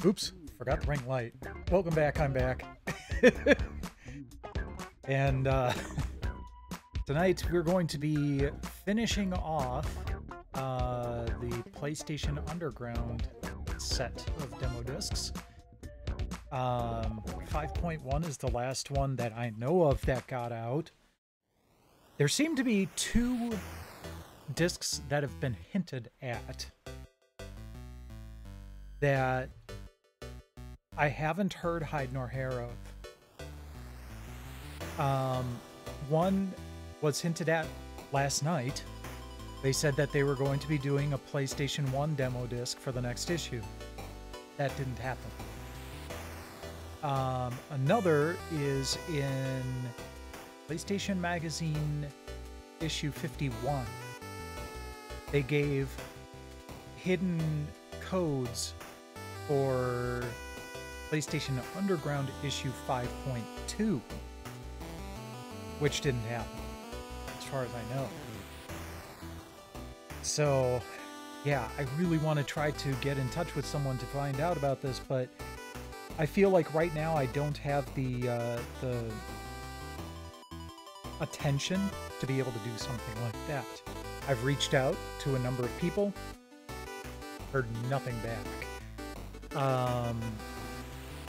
Oops, forgot the ring light. Welcome back, I'm back. And tonight we're going to be finishing off the PlayStation Underground set of demo discs. 5.1 is the last one that I know of that got out. There seem to be 2 discs that have been hinted at that I haven't heard hide nor hair of. One was hinted at last night. They said that they were going to be doing a PlayStation 1 demo disc for the next issue. That didn't happen. Another is in PlayStation Magazine issue 51. They gave hidden codes for PlayStation Underground issue 5.2, which didn't happen, as far as I know. So, yeah, I really want to try to get in touch with someone to find out about this, but I feel like right now I don't have the attention to be able to do something like that. I've reached out to a number of people, heard nothing back.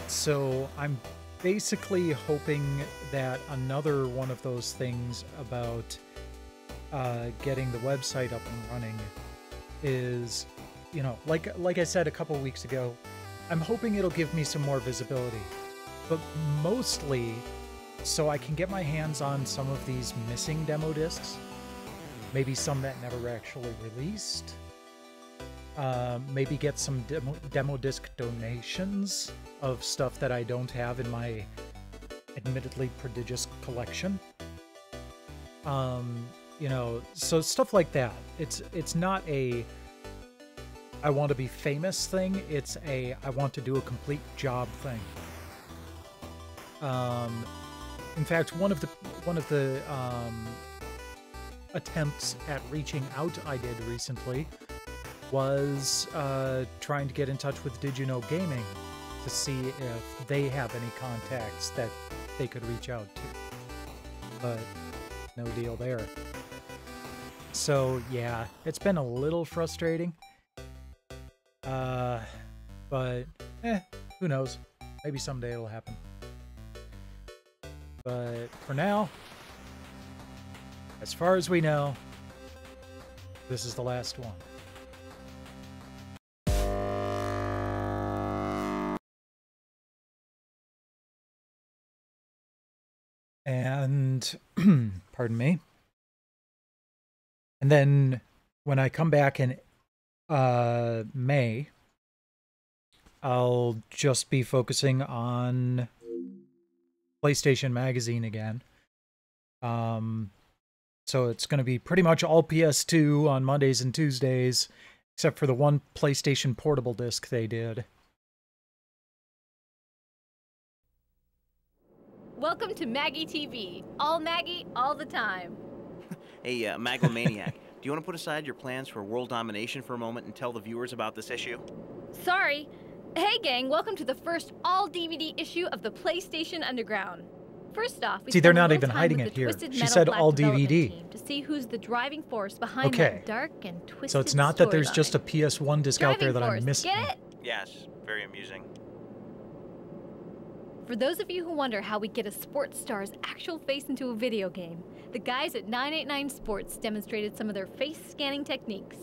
So I'm basically hoping that another one of those things about getting the website up and running is, you know, like I said a couple weeks ago, I'm hoping it'll give me some more visibility, but mostly so I can get my hands on some of these missing demo discs, maybe some that never actually released, maybe get some demo disc donations of stuff that I don't have in my admittedly prodigious collection. You know, so stuff like that. It's not a I want to be famous thing, it's a I want to do a complete job thing. In fact, one of the attempts at reaching out I did recently was trying to get in touch with Did You Know Gaming to see if they have any contacts that they could reach out to. But no deal there. So yeah, it's been a little frustrating. But who knows? Maybe someday it'll happen. But for now, as far as we know, this is the last one. And, pardon me. And then when I come back in May, I'll just be focusing on PlayStation Magazine again. So it's going to be pretty much all PS2 on Mondays and Tuesdays, except for the one PlayStation Portable disc they did. Welcome to Maggie TV. All Maggie, all the time. Hey, Maglomaniac, do you want to put aside your plans for world domination for a moment and tell the viewers about this issue? Sorry. Hey gang, welcome to the first all-DVD issue of the PlayStation Underground. First off, we see, they're not even hiding it here. She said all DVD. To see who's the driving force behind that dark and twisted so it's not that there's just a PS1 disc out there that I'm missing. Get it? Yes, very amusing. For those of you who wonder how we get a sports star's actual face into a video game, the guys at 989 Sports demonstrated some of their face scanning techniques.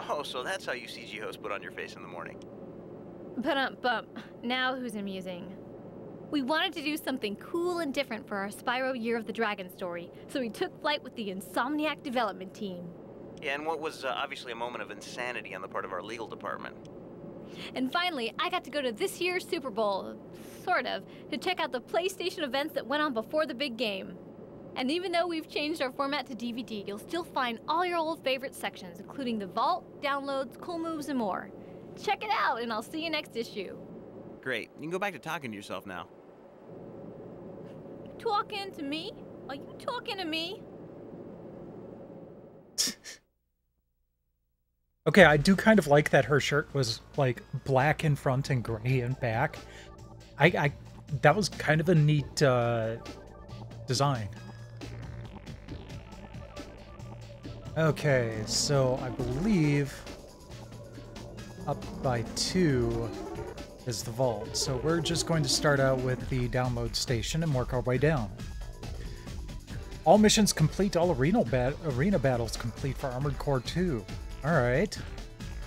Oh, so that's how you CG hosts put on your face in the morning. Bump. Now who's amusing? We wanted to do something cool and different for our Spyro Year of the Dragon story, so we took flight with the Insomniac development team. Yeah, and what was obviously a moment of insanity on the part of our legal department. And finally, I got to go to this year's Super Bowl, sort of, to check out the PlayStation events that went on before the big game. And even though we've changed our format to DVD, you'll still find all your old favorite sections, including the vault, downloads, cool moves, and more. Check it out, and I'll see you next issue. Great. You can go back to talking to yourself now. Talking to me? Are you talking to me? Okay, I do kind of like that her shirt was like black in front and gray in back. I that was kind of a neat design. Okay, so I believe up by 2 is the vault. So we're just going to start out with the download station and work our way down. All missions complete, all arena battles complete for Armored Core 2. Alright.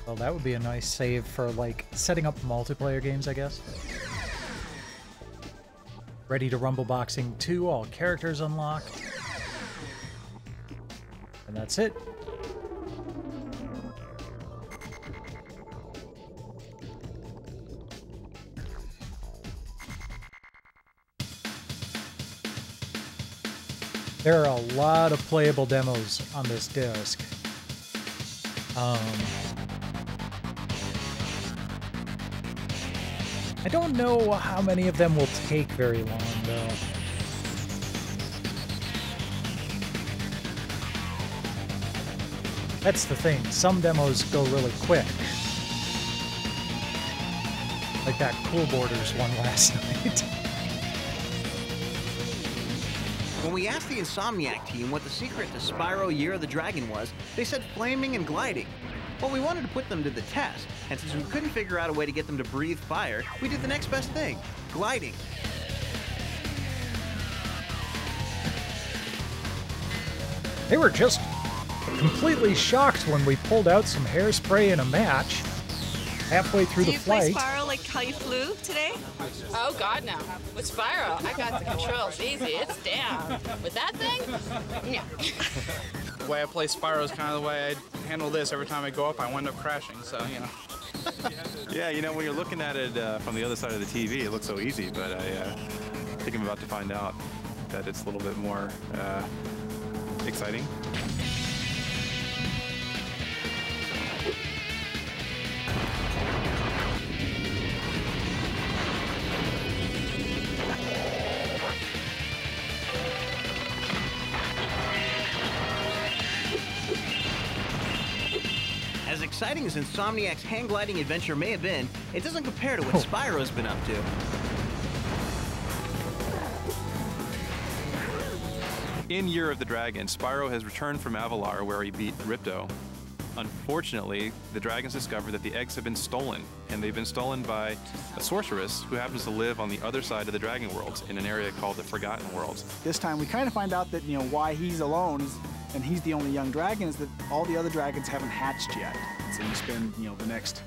Well, that would be a nice save for, like, setting up multiplayer games, I guess. Ready to Rumble Boxing 2, all characters unlocked. And that's it. There are a lot of playable demos on this disc. I don't know how many of them will take very long, though. That's the thing. Some demos go really quick. Like that Cool Borders one last night. When we asked the Insomniac team what the secret to Spyro Year of the Dragon was, they said flaming and gliding. Well, we wanted to put them to the test, and since we couldn't figure out a way to get them to breathe fire, we did the next best thing, gliding. They were just completely shocked when we pulled out some hairspray in a match halfway through the flight. Do you play Spyro like how you flew today? Oh, God, no. With Spyro, I got the controls easy. It's down. With that thing? Yeah. The way I play Spyro is kind of the way I handle this. Every time I go up, I wind up crashing, so, you know. Yeah, you know, when you're looking at it from the other side of the TV, it looks so easy, but I think I'm about to find out that it's a little bit more exciting. As exciting as Insomniac's hang gliding adventure may have been, it doesn't compare to what Spyro's been up to. In Year of the Dragon, Spyro has returned from Avalar, where he beat Ripto. Unfortunately, the dragons discovered that the eggs have been stolen, and they've been stolen by a sorceress who happens to live on the other side of the Dragon Worlds, in an area called the Forgotten Worlds. This time we kind of find out that, you know, why he's alone and he's the only young dragon is that all the other dragons haven't hatched yet. So you spend, you know, the next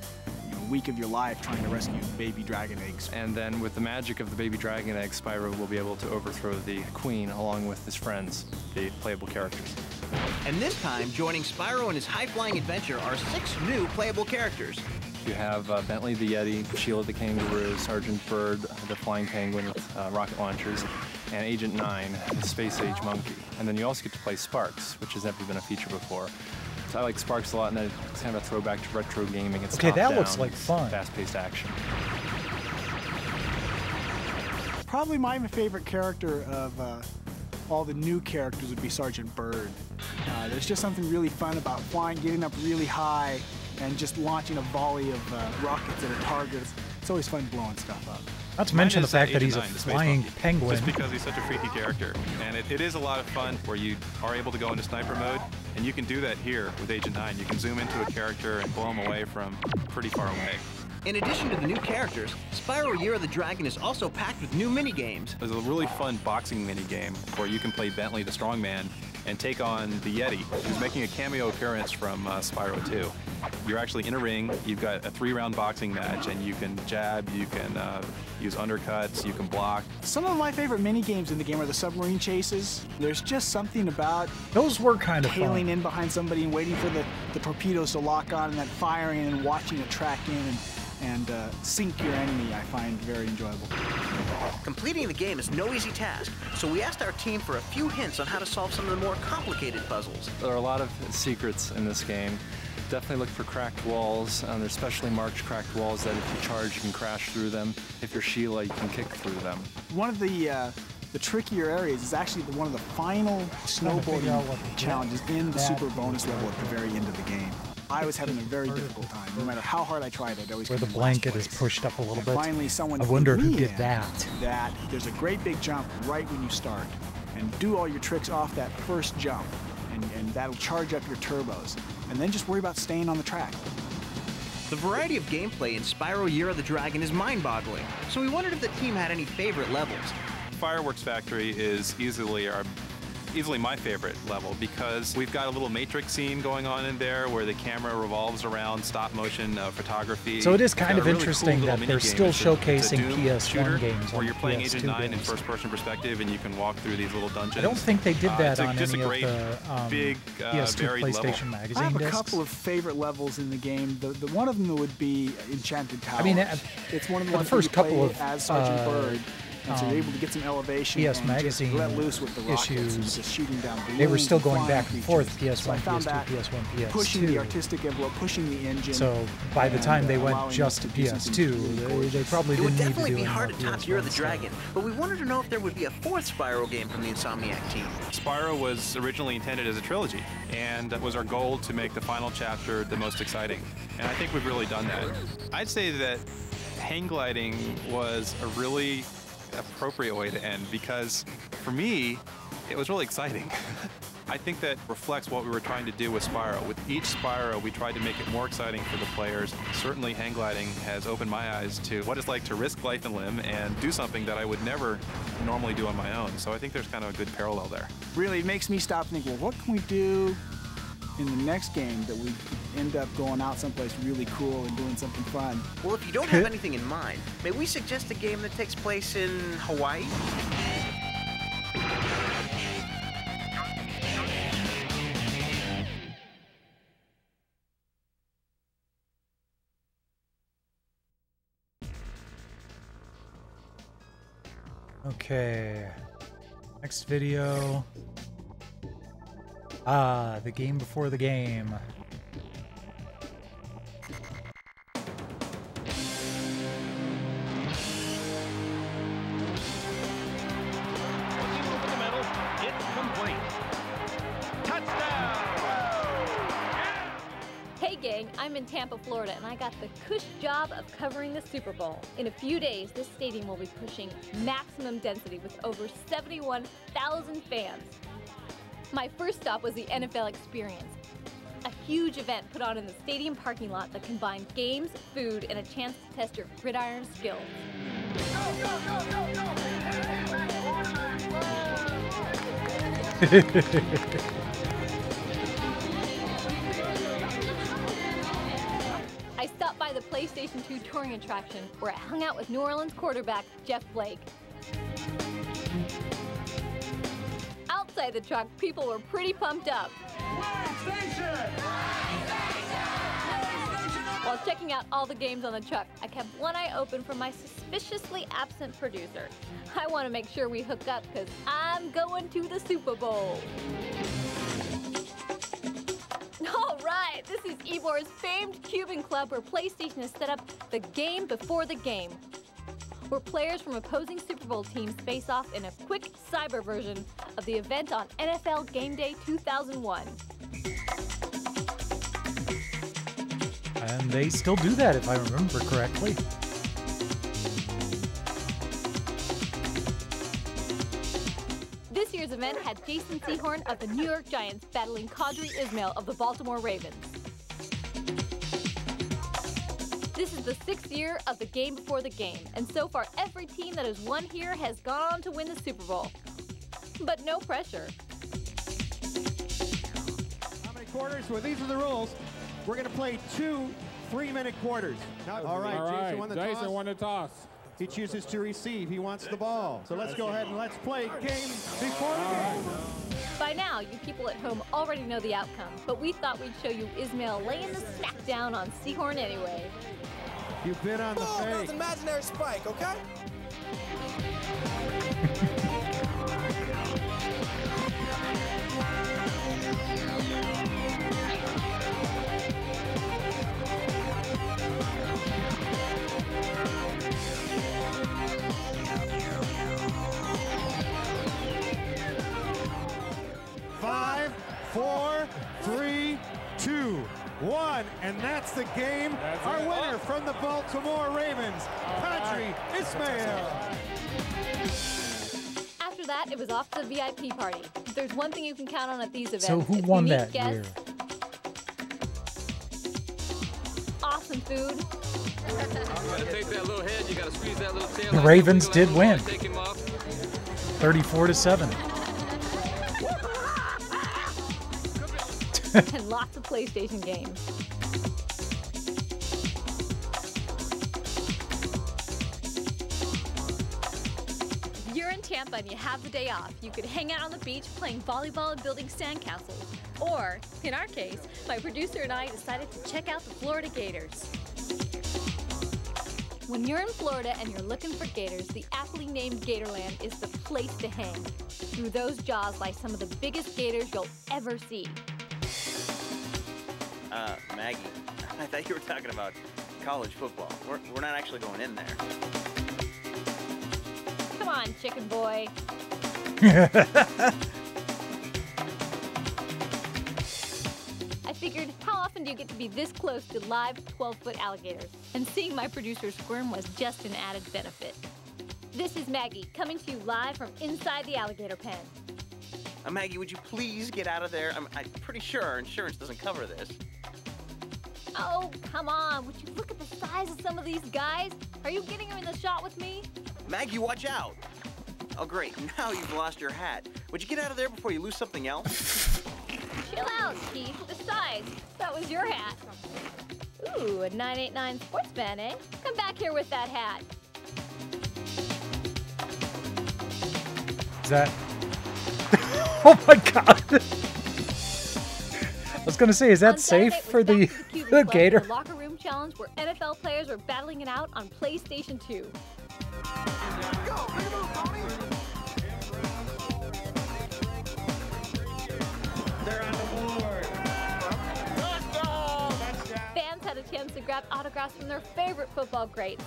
week of your life trying to rescue baby dragon eggs. And then with the magic of the baby dragon egg, Spyro will be able to overthrow the queen along with his friends, the playable characters. And this time, joining Spyro in his high-flying adventure are 6 new playable characters. You have Bentley the Yeti, Sheila the Kangaroo, Sergeant Bird, the Flying Penguin with rocket launchers, and Agent 9, the Space-Age Monkey. And then you also get to play Sparks, which has never been a feature before. So I like Sparks a lot, and it's kind of a throwback to retro gaming. It's okay, that top-down, looks like fun. Fast-paced action. Probably my favorite character of all the new characters would be Sergeant Bird. There's just something really fun about flying, getting up really high, and just launching a volley of rockets at a target. It's always fun blowing stuff up. Not to mention the fact that Agent he's a 9, the space flying monkey, penguin. just because he's such a freaky character. And it is a lot of fun where you are able to go into sniper mode, and you can do that here with Agent 9. You can zoom into a character and blow him away from pretty far away. In addition to the new characters, Spyro Year of the Dragon is also packed with new mini-games. There's a really fun boxing mini-game where you can play Bentley the Strongman and take on the Yeti, who's making a cameo appearance from Spyro 2. You're actually in a ring, you've got a 3-round boxing match, and you can jab, you can use undercuts, you can block. Some of my favorite mini games in the game are the submarine chases. There's just something about those were kind of tailing fun. in behind somebody and waiting for the torpedoes to lock on and then firing and watching it track in and sink your enemy, I find very enjoyable. Completing the game is no easy task, so we asked our team for a few hints on how to solve some of the more complicated puzzles. There are a lot of secrets in this game. Definitely look for cracked walls. There's specially marked cracked walls that if you charge, you can crash through them. If you're Sheila, you can kick through them. One of the trickier areas is actually one of the final snowboarding challenges in the super bonus level at the very end of the game. I was having a very difficult time. No matter how hard I tried, I'd always Where the come in last blanket is place. pushed up a little And bit. finally, someone I wonder clued who me did in that. there's a great big jump right when you start, and do all your tricks off that first jump, and that'll charge up your turbos. And then just worry about staying on the track. The variety of gameplay in Spyro Year of the Dragon is mind-boggling, so we wondered if the team had any favorite levels. Fireworks Factory is easily my favorite level because we've got a little matrix scene going on in there where the camera revolves around stop motion photography. So it is We've kind got of a really interesting cool that little they're mini-game. still It's a showcasing Doom PS1 shooter games where on you're the playing PS2 Agent 9 in games. first-person perspective and you can walk through these little dungeons. I don't think they did that on just any a of great, the big, PS2 varied PlayStation level. Magazine I have a discs. couple of favorite levels in the game. The one of them would be Enchanted Towers. I mean, it's one of the for the ones first where you couple play of, as Sergeant Bird, and so you're able to get some elevation PS and Magazine just let loose with the rockets and issues, just shooting down balloons. they were still and going flying back and forth, creatures. So I PS1, found PS2, that PS1, PS2. pushing the artistic envelope, pushing the engine. So by the and, time they went allowing just us to do something PS2, really they gorgeous. probably It didn't would need to definitely do be any hard more to top PS1 Year of the stuff. Dragon, but we wanted to know if there would be a fourth Spyro game from the Insomniac team. Spyro was originally intended as a trilogy, and it was our goal to make the final chapter the most exciting. And I think we've really done that. I'd say that hang gliding was a really appropriate way to end because, for me, it was really exciting. I think that reflects what we were trying to do with Spyro. With each Spyro, we tried to make it more exciting for the players. Certainly, hang gliding has opened my eyes to what it's like to risk life and limb and do something that I would never normally do on my own. So I think there's kind of a good parallel there. Really, it makes me stop and think, well, what can we do in the next game that we end up going out someplace really cool and doing something fun? Well, if you don't have anything in mind, may we suggest a game that takes place in Hawaii? Okay. Next video. Ah, the game before the game. Hey gang, I'm in Tampa, Florida, and I got the cush job of covering the Super Bowl. In a few days, this stadium will be pushing maximum density with over 71,000 fans. My first stop was the NFL Experience, a huge event put on in the stadium parking lot that combined games, food, and a chance to test your gridiron skills. I stopped by the PlayStation 2 touring attraction where I hung out with New Orleans quarterback Jeff Blake. Outside the truck, people were pretty pumped up. While checking out all the games on the truck, I kept one eye open for my suspiciously absent producer. I want to make sure we hook up because I'm going to the Super Bowl. All right, this is Ebor's famed Cuban club where PlayStation has set up the game before the game, where players from opposing Super Bowl teams face off in a quick cyber version of the event on NFL Game Day 2001. And they still do that, if I remember correctly. This year's event had Jason Sehorn of the New York Giants battling Qadri Ismail of the Baltimore Ravens. This is the 6th year of the game before the game, and so far every team that has won here has gone on to win the Super Bowl. But no pressure. How many quarters? Well, these are the rules. We're going to play 2 3-minute quarters. All right, Jason won the toss. Jason won the toss. He chooses to receive. He wants the ball. So let's go ahead and let's play game before the game. By now, you people at home already know the outcome, but we thought we'd show you Ismail laying the smack down on Sehorn anyway. You've been on the fake. That's an imaginary spike, okay? Five, 4, 3, 2, 1. And that's the game. Our winner from the Baltimore Ravens, Kadri Ismail. After that, it was off to the VIP party. If there's one thing you can count on at these events, So who it's won unique that year? guests, awesome food. The Ravens did win, 34-7. And lots of PlayStation games. If you're in Tampa and you have the day off, you could hang out on the beach playing volleyball and building sandcastles. Or, in our case, my producer and I decided to check out the Florida Gators. When you're in Florida and you're looking for gators, the aptly named Gatorland is the place to hang. Through those jaws lie some of the biggest gators you'll ever see. Maggie, I thought you were talking about college football. We're not actually going in there. Come on, chicken boy. I figured, how often do you get to be this close to live 12-foot alligators? And seeing my producer squirm was just an added benefit. This is Maggie, coming to you live from inside the alligator pen. Maggie, would you please get out of there? I'm pretty sure our insurance doesn't cover this. Oh, come on. Would you look at the size of some of these guys? Are you getting them in the shot with me? Maggie, watch out. Oh, great. Now you've lost your hat. Would you get out of there before you lose something else? Chill out, Keith. Besides, that was your hat. Ooh, a 989 sportsman, eh? Come back here with that hat. Is that? Oh my God! I was gonna say, is that safe for the gator? The locker room challenge where NFL players were battling it out on PlayStation 2. They're on the board. Fans had a chance to grab autographs from their favorite football greats.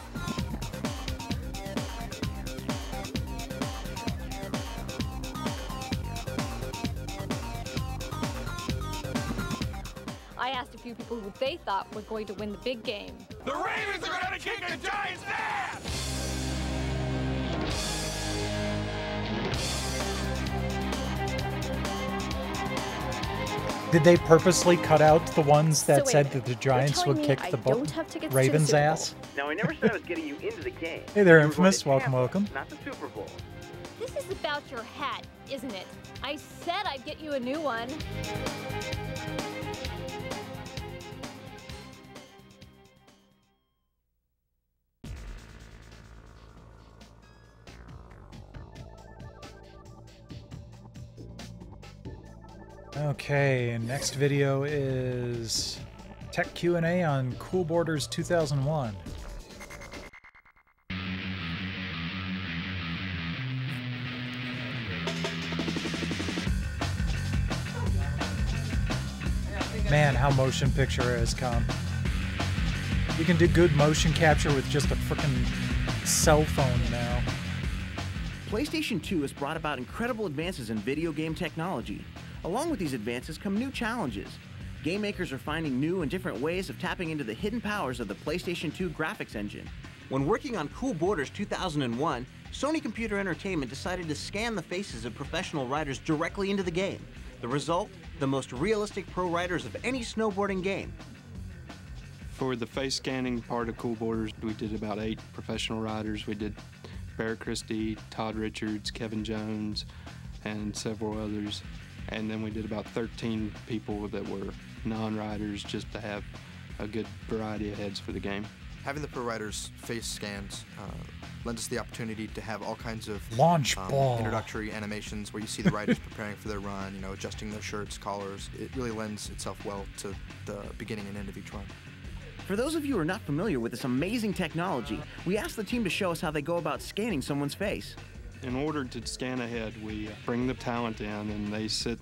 I asked a few people who they thought were going to win the big game. The Ravens are going to kick the Giants' ass! Did they purposely cut out the ones that So said wait, that the you're Giants telling would me kick I the don't have tickets to the Ravens' Super Bowl? ass? Now, I never said I was getting you into the game. Hey there, You were going Infamous. to Welcome, Tampa, welcome. Not the Super Bowl. This is about your hat, isn't it? I said I'd get you a new one. Okay, next video is Tech Q&A on Cool Borders 2001. Man, how motion picture has come. You can do good motion capture with just a frickin' cell phone now. PlayStation 2 has brought about incredible advances in video game technology. Along with these advances come new challenges. Game makers are finding new and different ways of tapping into the hidden powers of the PlayStation 2 graphics engine. When working on Cool Borders 2001, Sony Computer Entertainment decided to scan the faces of professional riders directly into the game. The result? The most realistic pro riders of any snowboarding game. For the face scanning part of Cool Borders, we did about 8 professional riders. We did Barrett Christie, Todd Richards, Kevin Jones, and several others. And then we did about 13 people that were non-riders, just to have a good variety of heads for the game. Having the pro riders face scans lends us the opportunity to have all kinds of Launch ball. introductory animations where you see the riders preparing for their run, you know, adjusting their shirts, collars. It really lends itself well to the beginning and end of each run. For those of you who are not familiar with this amazing technology, we asked the team to show us how they go about scanning someone's face. In order to scan ahead, we bring the talent in and they sit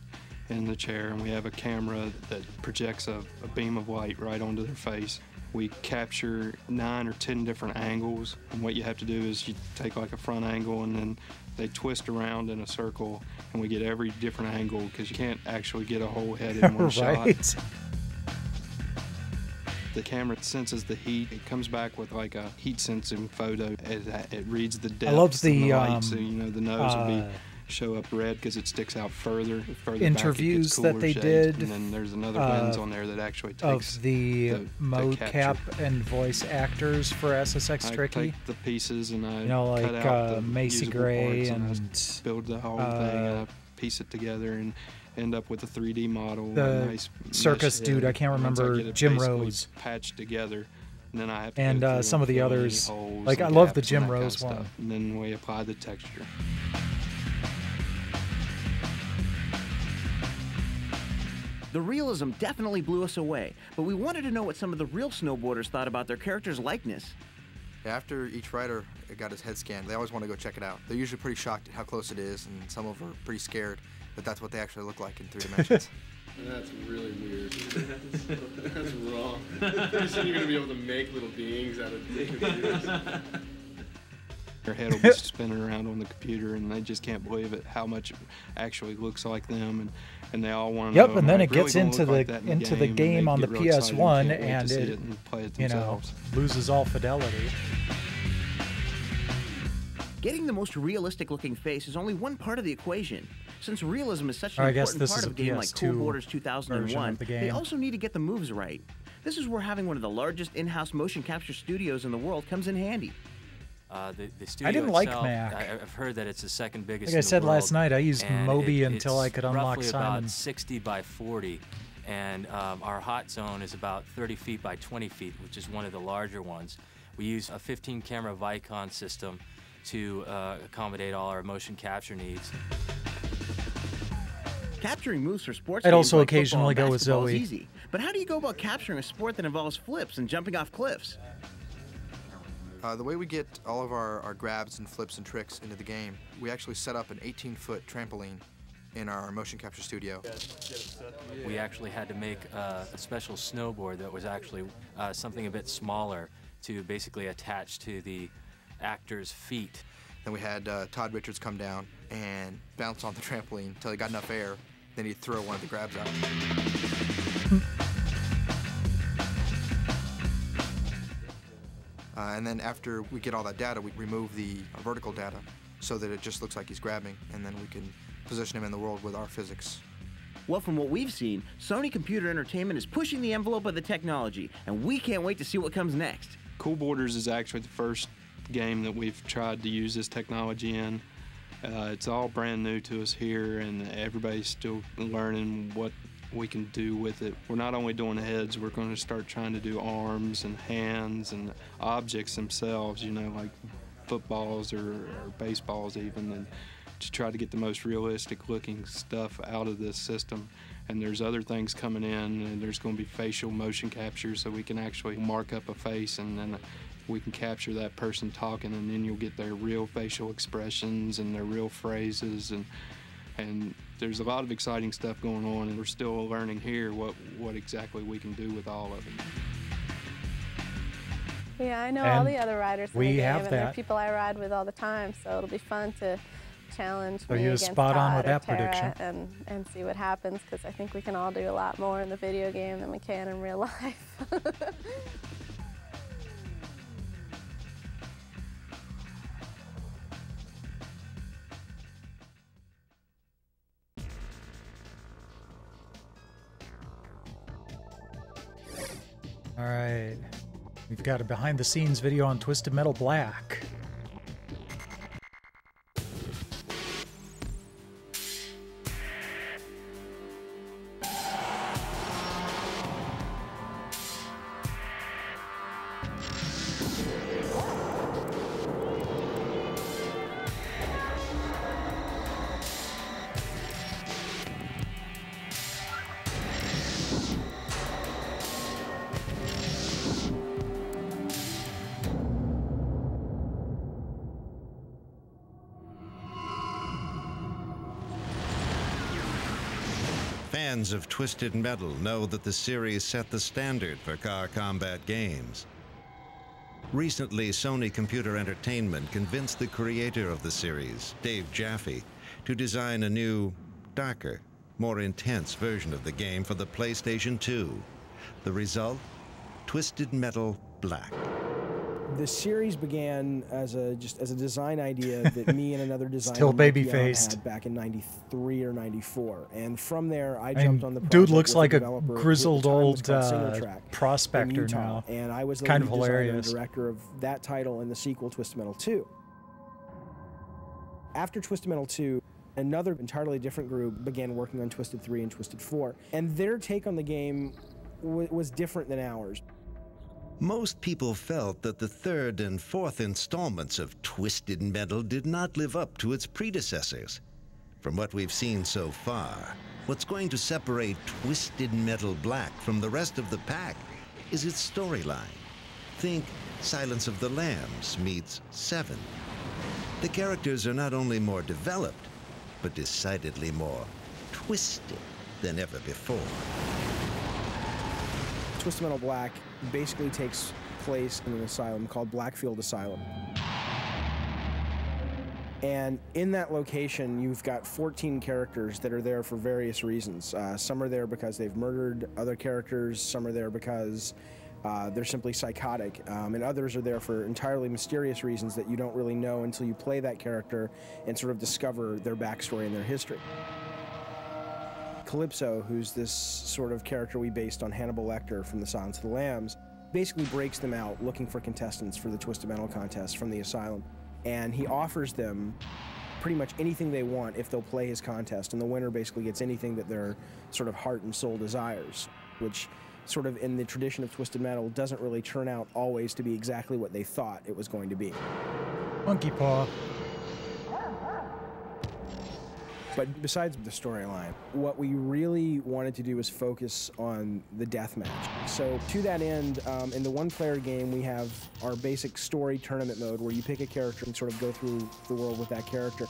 in the chair, and we have a camera that projects a beam of light right onto their face. We capture 9 or 10 different angles, and what you have to do is you take like a front angle and then they twist around in a circle, and we get every different angle because you can't actually get a whole head in one shot. The camera senses the heat. It comes back with like a heat sensing photo. It reads the depth. I love the light, so you know the nose will show up red because it sticks out further. Interviews back, that they shades, did. And then there's another lens on there that actually takes of the mocap capture. and voice actors for SSX Tricky. I take the pieces and I like cut out the Macy usable Gray parts and I build the whole thing and I piece it together and end up with a 3D model. The a nice circus dude, I can't remember, Jim Rose. Patched together. And then I have to and go some of the fill any others. holes Like, and I love the gaps and Jim that kind of Rose stuff. one. And then we apply the texture. The realism definitely blew us away, but we wanted to know what some of the real snowboarders thought about their character's likeness. After each rider got his head scanned, they always want to go check it out. They're usually pretty shocked at how close it is, and some of them are pretty scared that that's what they actually look like in 3 dimensions. That's really weird. That's wrong. Pretty soon you're going to be able to make little beings out of computers. Their head will be spinning around on the computer, and they just can't believe it how much it actually looks like them, and they all want to know. Yep, and then it really gets gonna into look the like that in into the and game they on the get real excited PS1, can't wait to and see it, it and play it you know, themselves. loses all fidelity. Getting the most realistic looking face is only one part of the equation. Since realism is such an I guess important this part is of a a game like Cool PS2 Borders version 2001, of the they game. also need to get the moves right. This is where having one of the largest in-house motion capture studios in the world comes in handy. The studio I didn't like itself, Mac. I've heard that it's the second biggest. Like I in the said last world, night, I used and Moby until it's I could unlock roughly Simon. about 60 by 40, and our hot zone is about 30 feet by 20 feet, which is one of the larger ones. We use a 15-camera Vicon system to accommodate all our motion capture needs. Capturing moves for sports I'd games also like football occasionally and go with basketball is Zoe. easy. But how do you go about capturing a sport that involves flips and jumping off cliffs? The way we get all of our grabs and flips and tricks into the game, we actually set up an 18-foot trampoline in our motion capture studio. We actually had to make a special snowboard that was actually something a bit smaller to basically attach to the actor's feet. Then we had Todd Richards come down and bounce on the trampoline until he got enough air, then he'd throw one of the grabs out. And then after we get all that data, we remove the vertical data so that it just looks like he's grabbing, and then we can position him in the world with our physics. Well, from what we've seen, Sony Computer Entertainment is pushing the envelope of the technology, and we can't wait to see what comes next. Cool Borders is actually the first game that we've tried to use this technology in. It's all brand new to us here, and everybody's still learning what we can do with it. We're not only doing heads, we're going to start trying to do arms and hands and objects themselves, you know, like footballs or baseballs even, and to try to get the most realistic looking stuff out of this system. And there's other things coming in, and there's going to be facial motion capture, so we can actually mark up a face, and then we can capture that person talking, and then you'll get their real facial expressions and their real phrases, and there's a lot of exciting stuff going on, and we're still learning here what exactly we can do with all of it. Yeah, I know And all the other riders in we the game, have and they're that. people I ride with all the time, so it'll be fun to challenge So me you were against spot on Todd with or that Tara prediction. and see what happens, because I think we can all do a lot more in the video game than we can in real life. All right, we've got a behind-the-scenes video on Twisted Metal Black. Fans of Twisted Metal know that the series set the standard for car combat games. Recently, Sony Computer Entertainment convinced the creator of the series, Dave Jaffe, to design a new, darker, more intense version of the game for the PlayStation 2. The result? Twisted Metal Black. The series began as a design idea that me and another designer Still Mike Young, baby-faced. had back in '93 or '94, and from there I mean, jumped on the project dude looks with like a developer who at the grizzled time was old, called Singletrack in prospector Utah, now. and I was the Kind lead of designer and hilarious. director of that title and the sequel Twisted Metal 2. After Twisted Metal 2, another entirely different group began working on Twisted 3 and Twisted 4, and their take on the game was different than ours. Most people felt that the third and fourth installments of Twisted Metal did not live up to its predecessors. From what we've seen so far, what's going to separate Twisted Metal Black from the rest of the pack is its storyline. Think Silence of the Lambs meets Seven. The characters are not only more developed, but decidedly more twisted than ever before. Twisted Metal Black basically takes place in an asylum called Blackfield Asylum. And in that location, you've got 14 characters that are there for various reasons. Some are there because they've murdered other characters, some are there because they're simply psychotic, and others are there for entirely mysterious reasons that you don't really know until you play that character and sort of discover their backstory and their history. Calypso, who's this sort of character we based on Hannibal Lecter from the Silence of the Lambs, basically breaks them out looking for contestants for the Twisted Metal contest from the asylum. And he offers them pretty much anything they want if they'll play his contest, and the winner basically gets anything that their sort of heart and soul desires, which sort of in the tradition of Twisted Metal doesn't really turn out always to be exactly what they thought it was going to be. Monkey paw. But besides the storyline, what we really wanted to do was focus on the deathmatch. So to that end, in the one-player game, we have our basic story tournament mode where you pick a character and sort of go through the world with that character.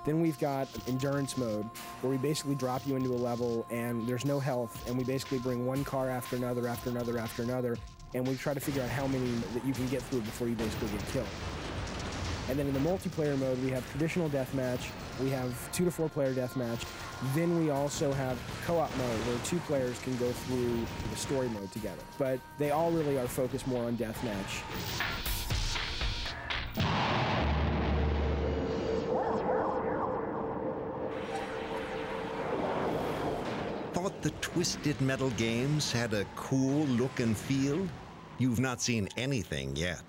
Then we've got endurance mode where we basically drop you into a level and there's no health, and we basically bring one car after another, after another, after another, and we try to figure out how many that you can get through before you basically get killed. And then in the multiplayer mode, we have traditional deathmatch, we have 2 to 4 player deathmatch, then we also have co-op mode where 2 players can go through the story mode together. But they all really are focused more on deathmatch. Thought the Twisted Metal games had a cool look and feel? You've not seen anything yet.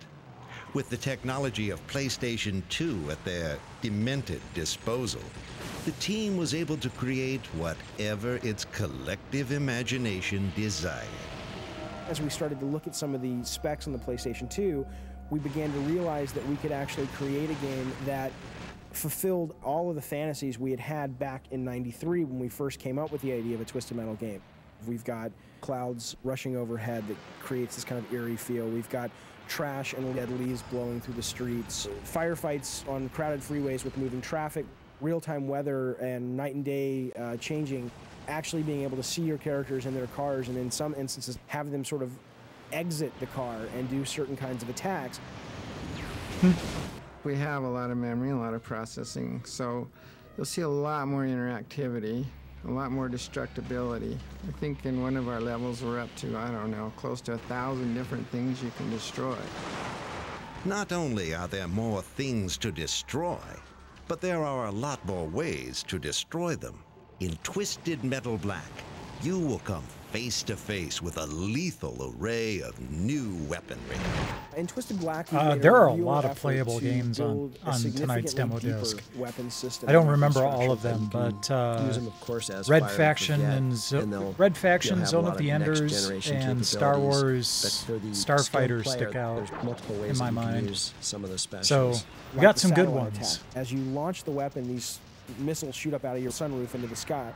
With the technology of PlayStation 2 at their demented disposal, the team was able to create whatever its collective imagination desired. As we started to look at some of the specs on the PlayStation 2, we began to realize that we could actually create a game that fulfilled all of the fantasies we had had back in '93 when we first came up with the idea of a Twisted Metal game. We've got clouds rushing overhead that creates this kind of eerie feel. We've got trash and dead leaves blowing through the streets, firefights on crowded freeways with moving traffic, real-time weather and night and day changing, actually being able to see your characters in their cars, and in some instances have them sort of exit the car and do certain kinds of attacks. We have a lot of memory, a lot of processing, so you'll see a lot more interactivity, a lot more destructibility. I think in one of our levels we're up to, I don't know, close to 1,000 different things you can destroy. Not only are there more things to destroy, but there are a lot more ways to destroy them. In Twisted Metal Black, you will come face to face with a lethal array of new weaponry. In Twisted Black, there are a lot of playable games on tonight's demo disc. I don't remember all of them, but Red Faction and Zone of the Enders and Star Wars Starfighter stick out in my mind. So we got some good ones. As you launch the weapon, these missiles shoot up out of your sunroof into the sky,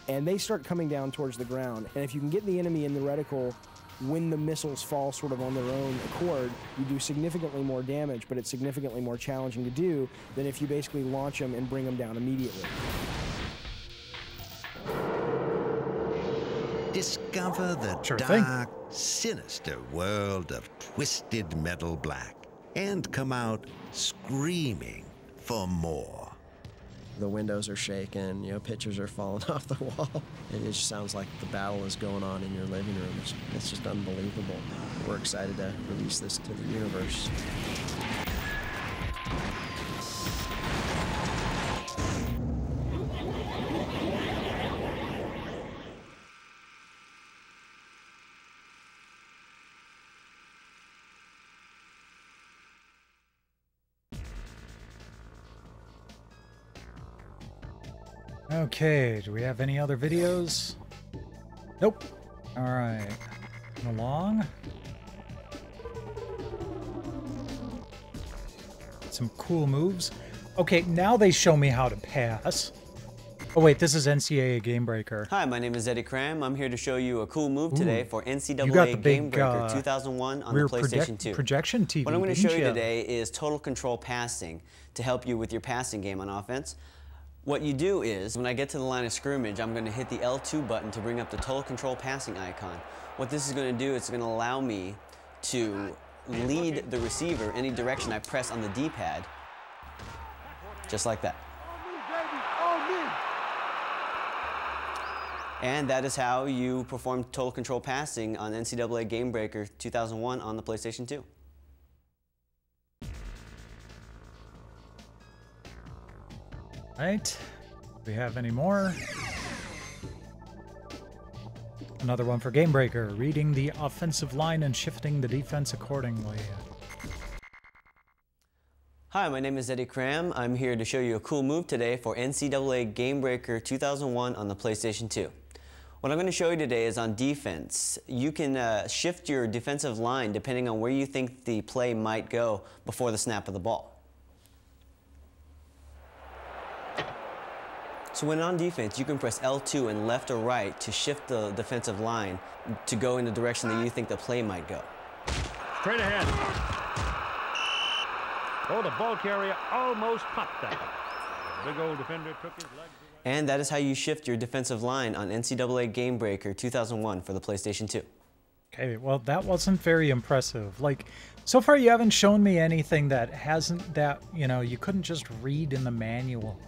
and they start coming down towards the ground. And if you can get the enemy in the reticle when the missiles fall sort of on their own accord, you do significantly more damage, but it's significantly more challenging to do than if you basically launch them and bring them down immediately. Discover the dark, sinister world of Twisted Metal Black and come out screaming for more. The windows are shaking, you know, pictures are falling off the wall. It just sounds like the battle is going on in your living room. It's just unbelievable. We're excited to release this to the universe. Okay, do we have any other videos? Nope. Alright. Along. Some cool moves. Okay, now they show me how to pass. Oh wait, this is NCAA Game Breaker. Hi, my name is Eddie Cram. I'm here to show you a cool move today for You got the NCAA Game big, Breaker 2001 on the rear PlayStation 2. projection TV, What I'm going to show didn't you ya? today is total control passing to help you with your passing game on offense. What you do is, when I get to the line of scrimmage, I'm going to hit the L2 button to bring up the total control passing icon. What this is going to do, it's going to allow me to lead the receiver any direction I press on the D-pad, just like that. And that is how you perform total control passing on NCAA Game Breaker 2001 on the PlayStation 2. Right. Do we have any more? Another one for Game Breaker. Reading the offensive line and shifting the defense accordingly. Hi, my name is Eddie Cram. I'm here to show you a cool move today for NCAA Game Breaker 2001 on the PlayStation 2. What I'm going to show you today is on defense. You can shift your defensive line depending on where you think the play might go before the snap of the ball. So when on defense, you can press L2 and left or right to shift the defensive line to go in the direction that you think the play might go. Straight ahead. Oh, the ball carrier almost popped that. Big old defender took his legs. And that is how you shift your defensive line on NCAA Game Breaker 2001 for the PlayStation 2. Okay, well, that wasn't very impressive. Like, so far you haven't shown me anything that hasn't, that, you know, you couldn't just read in the manual.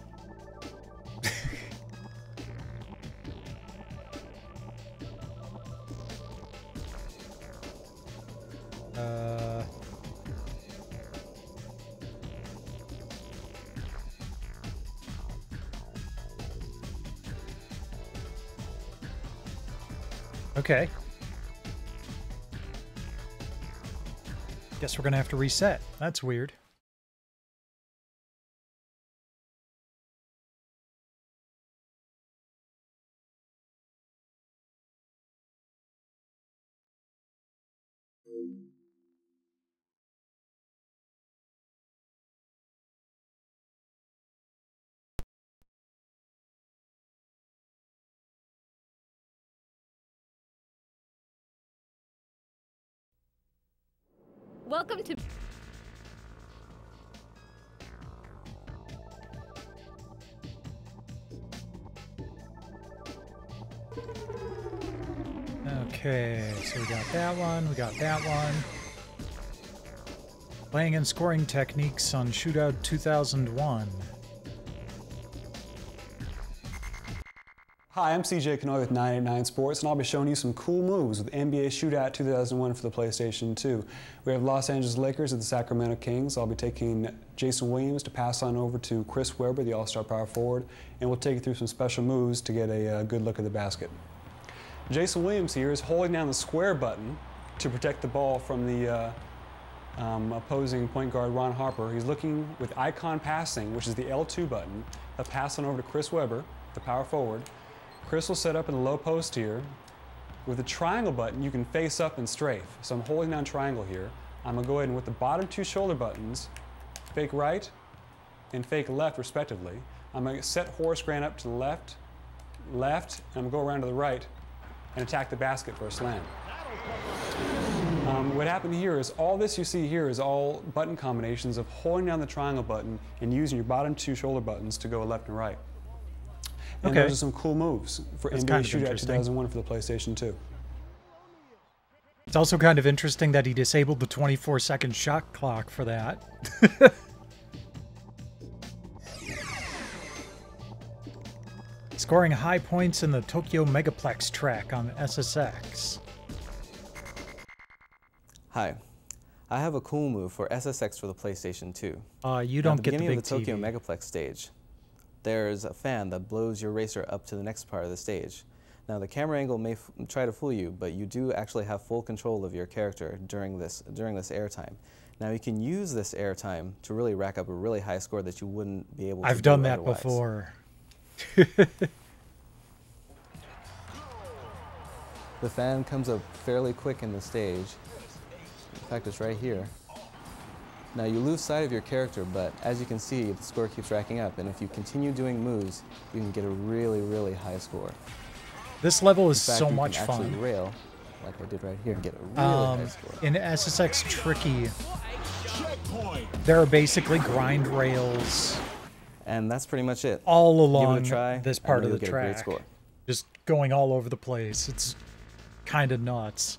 Okay. Guess we're gonna have to reset. That's weird. Welcome to... Okay, so we got that one, we got that one. Playing and scoring techniques on Shootout 2001. Hi, I'm CJ Kanoy with 989 Sports, and I'll be showing you some cool moves with NBA Shootout 2001 for the PlayStation 2. We have Los Angeles Lakers at the Sacramento Kings. I'll be taking Jason Williams to pass on over to Chris Webber, the All-Star power forward, and we'll take you through some special moves to get a good look at the basket. Jason Williams here is holding down the square button to protect the ball from the opposing point guard Ron Harper. He's looking with icon passing, which is the L2 button, a pass on over to Chris Webber, the power forward. Chris will set up in the low post here. With the triangle button, you can face up and strafe. So I'm holding down triangle here. I'm gonna go ahead and with the bottom two shoulder buttons, fake right and fake left respectively. I'm gonna set Horace Grant up to the left, and I'm gonna go around to the right and attack the basket for a slam. What happened here is all this you see here is all button combinations of holding down the triangle button and using your bottom two shoulder buttons to go left and right. And Okay. those are some cool moves for That's NBA kind of Shootout interesting. 2001 for the PlayStation 2. It's also kind of interesting that he disabled the 24-second shot clock for that. scoring high points in the Tokyo Megaplex track on SSX. Hi. I have a cool move for SSX for the PlayStation 2. You don't get the big At the beginning of the Tokyo TV. Megaplex stage, there's a fan that blows your racer up to the next part of the stage. Now the camera angle may try to fool you, but you do actually have full control of your character during this airtime. Now you can use this airtime to really rack up a really high score that you wouldn't be able to I've done do that otherwise. before. The fan comes up fairly quick in the stage. In fact, it's right here. Now you lose sight of your character, but as you can see, the score keeps racking up, and if you continue doing moves, you can get a really, really high score. This level is In fact, so you much can actually fun. rail, like I did right here, and get a really high score. In SSX Tricky, there are basically grind rails. And that's pretty much it. All Give it a along try, this and part of you'll the get a great track. score. Just going all over the place. It's kind of nuts.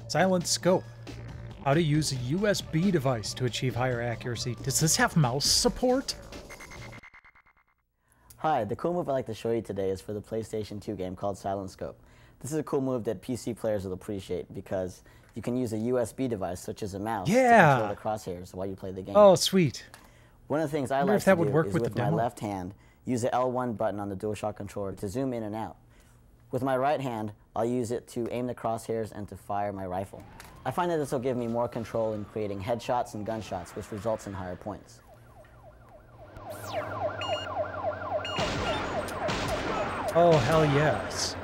Silent Scope. How to use a USB device to achieve higher accuracy. Does this have mouse support? Hi, the cool move I'd like to show you today is for the PlayStation 2 game called Silent Scope. This is a cool move that PC players will appreciate because you can use a USB device such as a mouse to control the crosshairs while you play the game. Oh, sweet. One of the things I Wonder like if that to would do work is with with the my demo. left hand, use the L1 button on the DualShock controller to zoom in and out. With my right hand, I'll use it to aim the crosshairs and to fire my rifle. I find that this will give me more control in creating headshots and gunshots, which results in higher points. Oh, hell yes.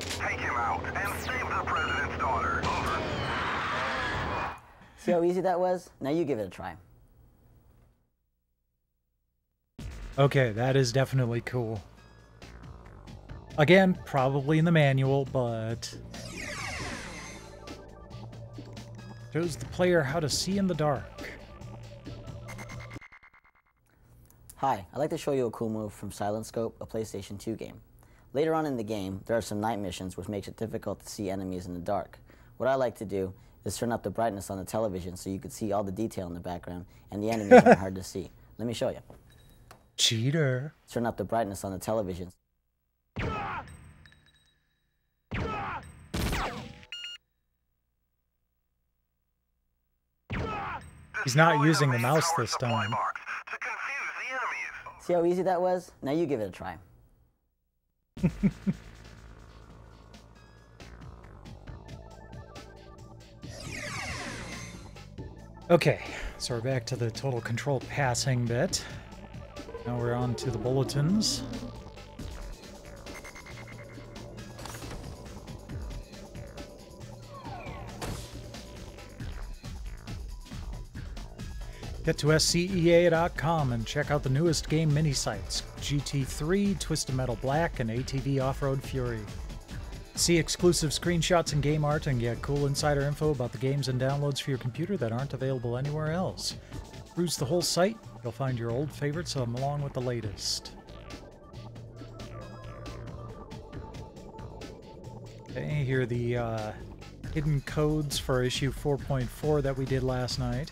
Take him out and save the president's daughter. Over. See how easy that was? Now you give it a try. Okay, that is definitely cool. Again, probably in the manual, but shows the player how to see in the dark. Hi, I'd like to show you a cool move from Silent Scope, a PlayStation 2 game. Later on in the game, there are some night missions which makes it difficult to see enemies in the dark. What I like to do is turn up the brightness on the television so you can see all the detail in the background and the enemies aren't hard to see. Let me show you. Cheater. Turn up the brightness on the television. He's not using the mouse this time. See how easy that was? Now you give it a try. Okay, so we're back to the total control passing bit. Now we're on to the bulletins. Get to scea.com and check out the newest game mini sites, GT3, Twisted Metal Black, and ATV Off-Road Fury. See exclusive screenshots and game art and get cool insider info about the games and downloads for your computer that aren't available anywhere else. Cruise the whole site, you'll find your old favorites along with the latest. Okay, here are the hidden codes for issue 4.4 that we did last night.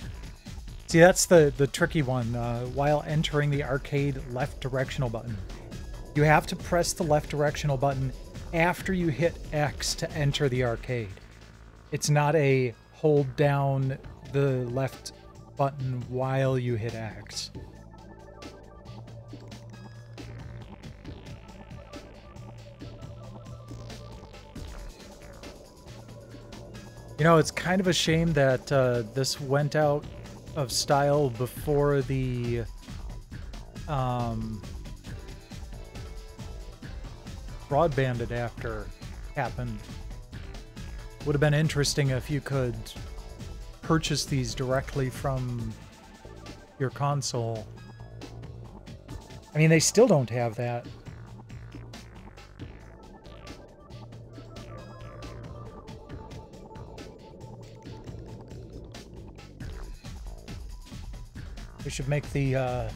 See, that's the tricky one. While entering the arcade left directional button, you have to press the left directional button after you hit X to enter the arcade. It's not a hold down the left button while you hit X. You know, it's kind of a shame that this went out of style before the broadband adapter happened. Would have been interesting if you could purchase these directly from your console. I mean, they still don't have that. We should make the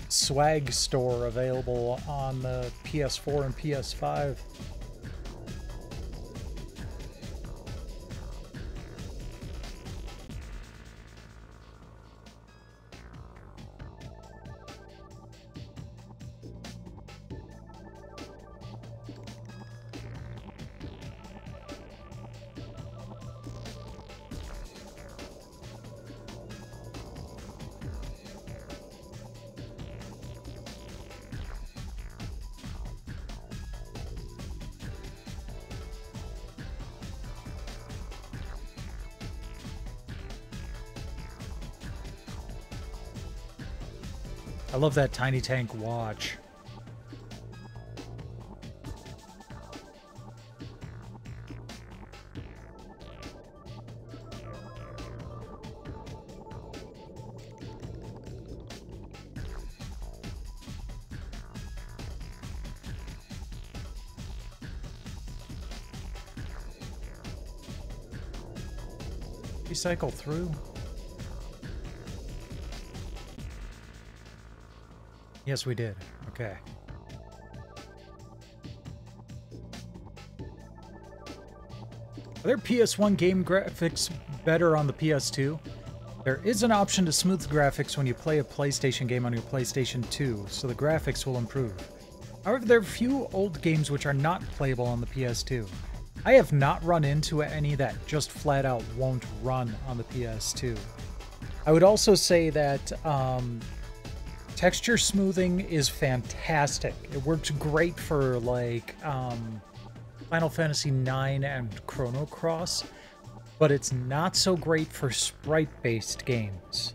swag store available on the PS4 and PS5. I love that tiny tank watch. Cycle through. Yes, we did. Okay. Are there PS1 game graphics better on the PS2? There is an option to smooth graphics when you play a PlayStation game on your PlayStation 2, so the graphics will improve. However, there are a few old games which are not playable on the PS2. I have not run into any that just flat out won't run on the PS2. I would also say that texture smoothing is fantastic. It works great for like Final Fantasy IX and Chrono Cross, but it's not so great for sprite-based games.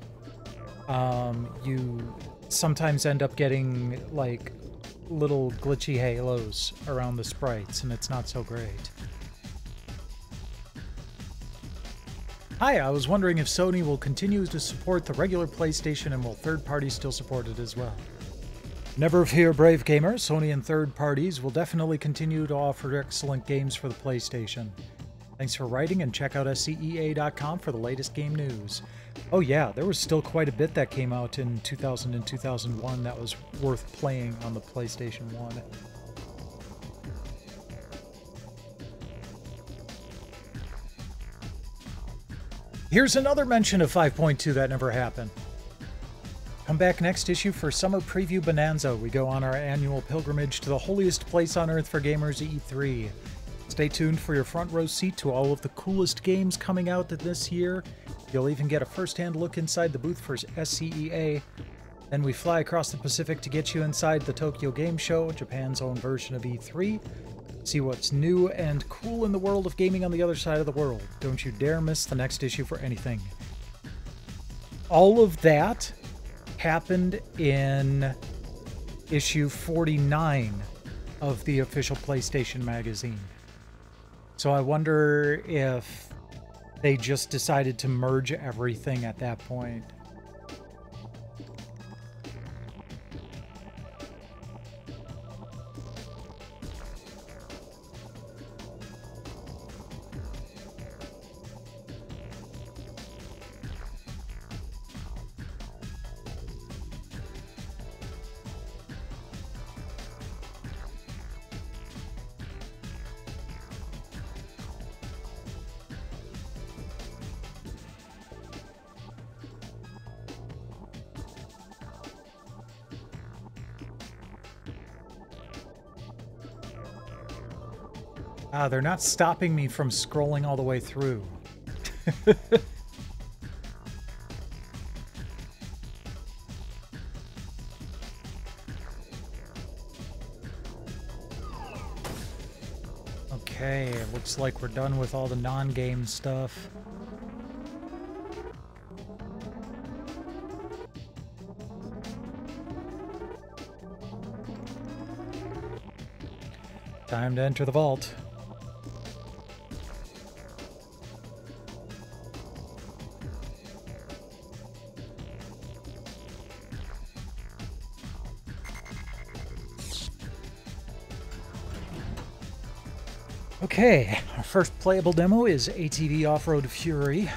You sometimes end up getting like little glitchy halos around the sprites, and it's not so great. Hi, I was wondering if Sony will continue to support the regular PlayStation and will third parties still support it as well? Never fear, brave gamer. Sony and third parties will definitely continue to offer excellent games for the PlayStation. Thanks for writing, and check out scea.com for the latest game news. Oh yeah, there was still quite a bit that came out in 2000 and 2001 that was worth playing on the PlayStation 1. Here's another mention of 5.2 that never happened. Come back next issue for Summer Preview Bonanza. We go on our annual pilgrimage to the holiest place on earth for gamers, E3. Stay tuned for your front row seat to all of the coolest games coming out this year. You'll even get a first-hand look inside the booth for SCEA. Then we fly across the Pacific to get you inside the Tokyo Game Show, Japan's own version of E3. See what's new and cool in the world of gaming on the other side of the world. Don't you dare miss the next issue for anything. All of that happened in issue 49 of the official PlayStation magazine. So I wonder if they just decided to merge everything at that point. They're not stopping me from scrolling all the way through. Okay, it looks like we're done with all the non-game stuff. Time to enter the vault. Okay, our first playable demo is ATV Off-Road Fury.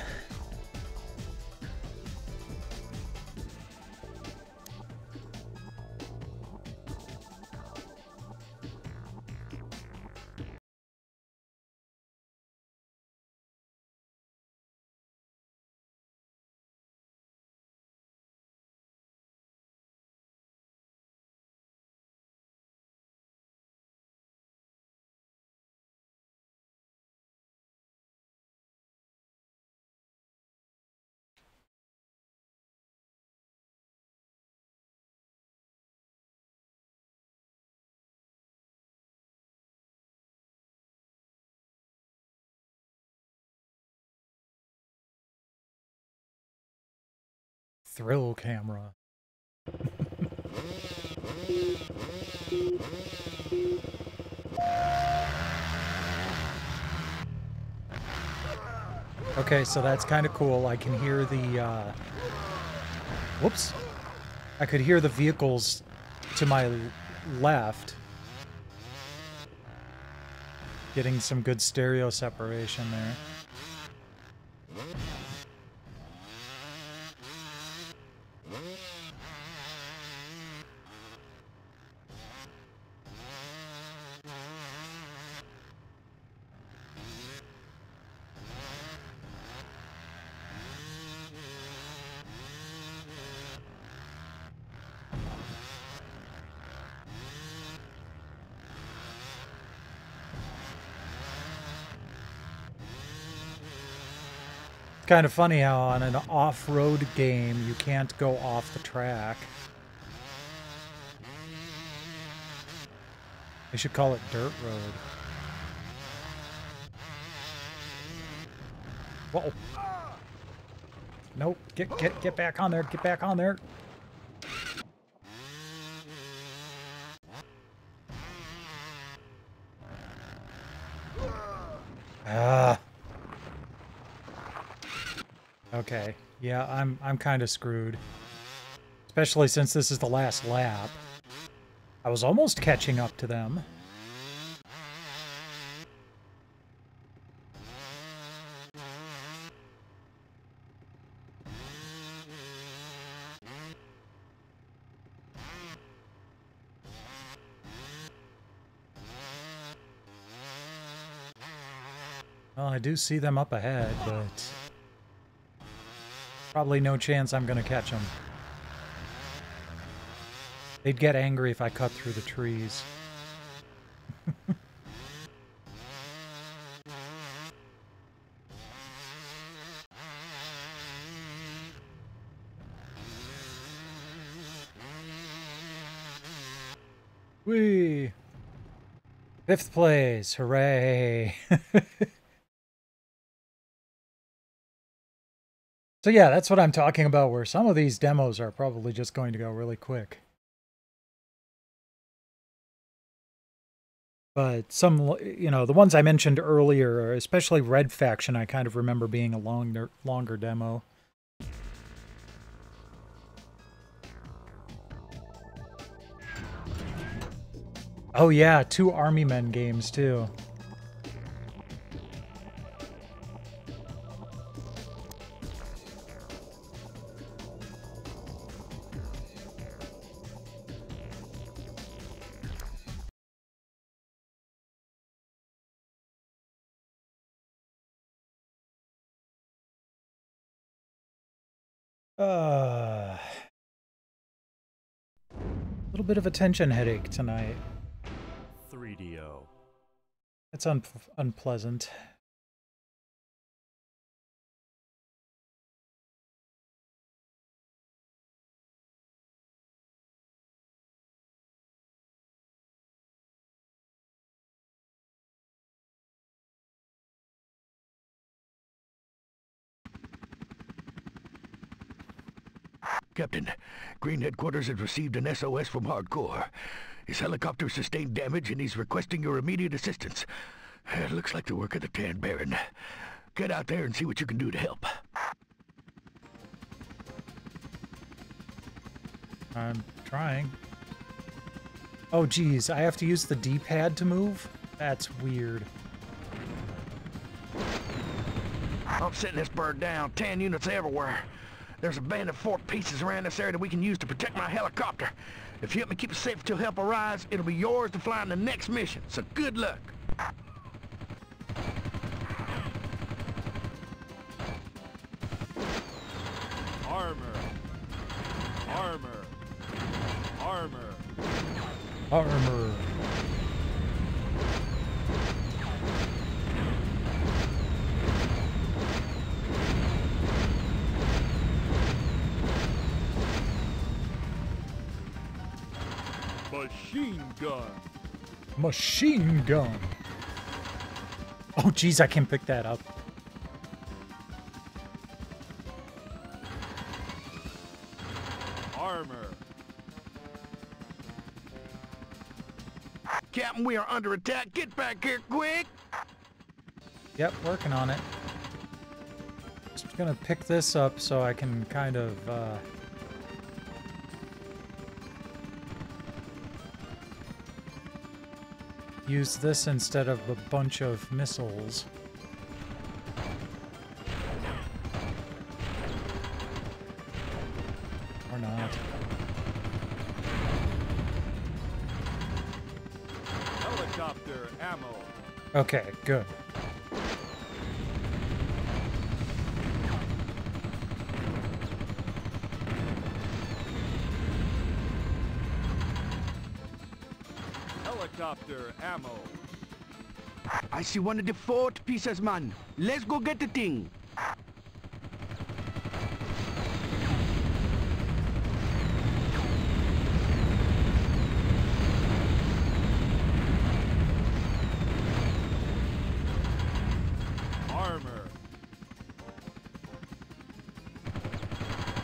Thrill camera. Okay, so that's kind of cool. I can hear the, whoops. I could hear the vehicles to my left. Getting some good stereo separation there. Kind of funny how on an off-road game you can't go off the track. They should call it dirt road. Whoa. Nope. Get back on there. Get back on there. Ah. Okay. Yeah, I'm kind of screwed. Especially since this is the last lap. I was almost catching up to them. Well, I do see them up ahead, but probably no chance I'm gonna catch them. They'd get angry if I cut through the trees. Whee! 5th place, hooray! So yeah, that's what I'm talking about, where some of these demos are probably just going to go really quick. But some, you know, the ones I mentioned earlier, especially Red Faction, I kind of remember being a longer demo. Oh yeah, 2 Army Men games too. A little bit of a tension headache tonight. 3DO. It's unpleasant. Captain, Green Headquarters has received an SOS from Hardcore. His helicopter sustained damage and he's requesting your immediate assistance. It looks like the work of the Tan Baron. Get out there and see what you can do to help. I'm trying. Oh geez, I have to use the D-pad to move? That's weird. I'm setting this bird down. 10 units everywhere. There's abandoned fort pieces around this area that we can use to protect my helicopter. If you help me keep it safe until help arrives, it'll be yours to fly on the next mission. So good luck. Armor. Armor. Armor. Armor. Machine gun. Machine gun. Oh geez, I can pick that up. Armor. We are under attack. Get back here quick. Yep, working on it. Just gonna pick this up so I can kind of, use this instead of a bunch of missiles. Or not. Helicopter ammo. Okay, good. Helicopter ammo. I see one of the fort pieces, man. Let's go get the thing. Armor.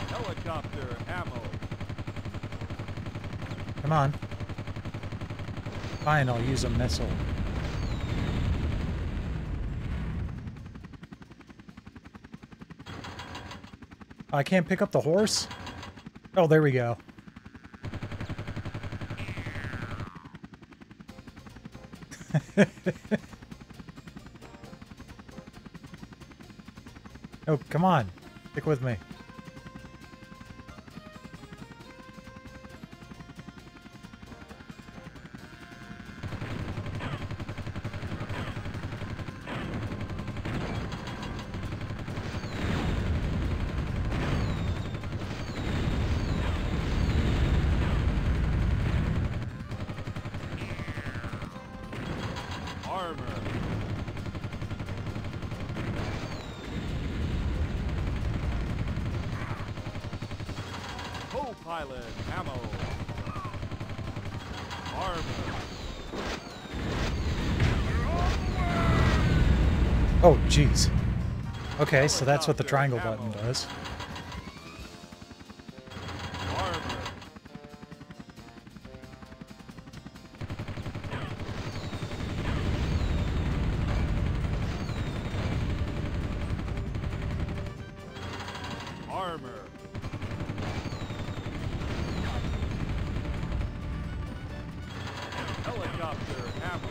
Helicopter ammo. Come on. Fine, I'll use a missile. I can't pick up the horse? Oh, there we go. Oh, come on. Stick with me. Co-pilot ammo. Armor. Oh, jeez. Okay, so that's what the triangle button does. Armor. Helicopter ammo.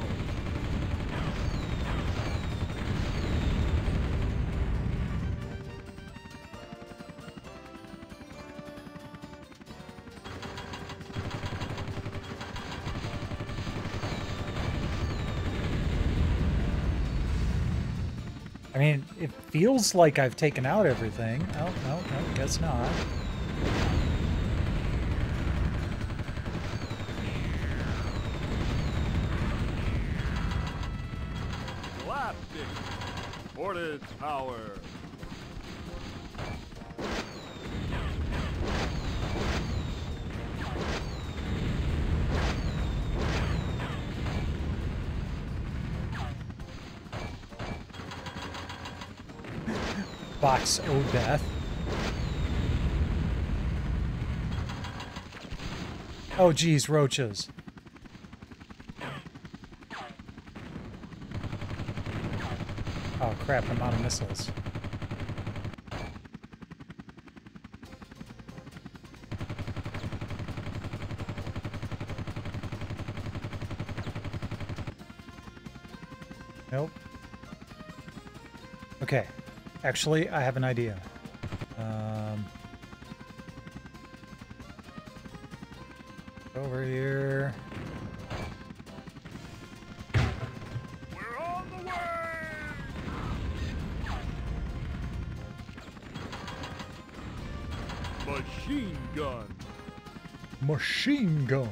I mean, it feels like I've taken out everything. Oh, no, guess not. Galactic. Ported power. Box O death. Oh geez, roaches. Oh crap, I'm out of missiles. Nope. Okay. Actually, I have an idea. Over here. We're on the way! Machine gun. Machine gun.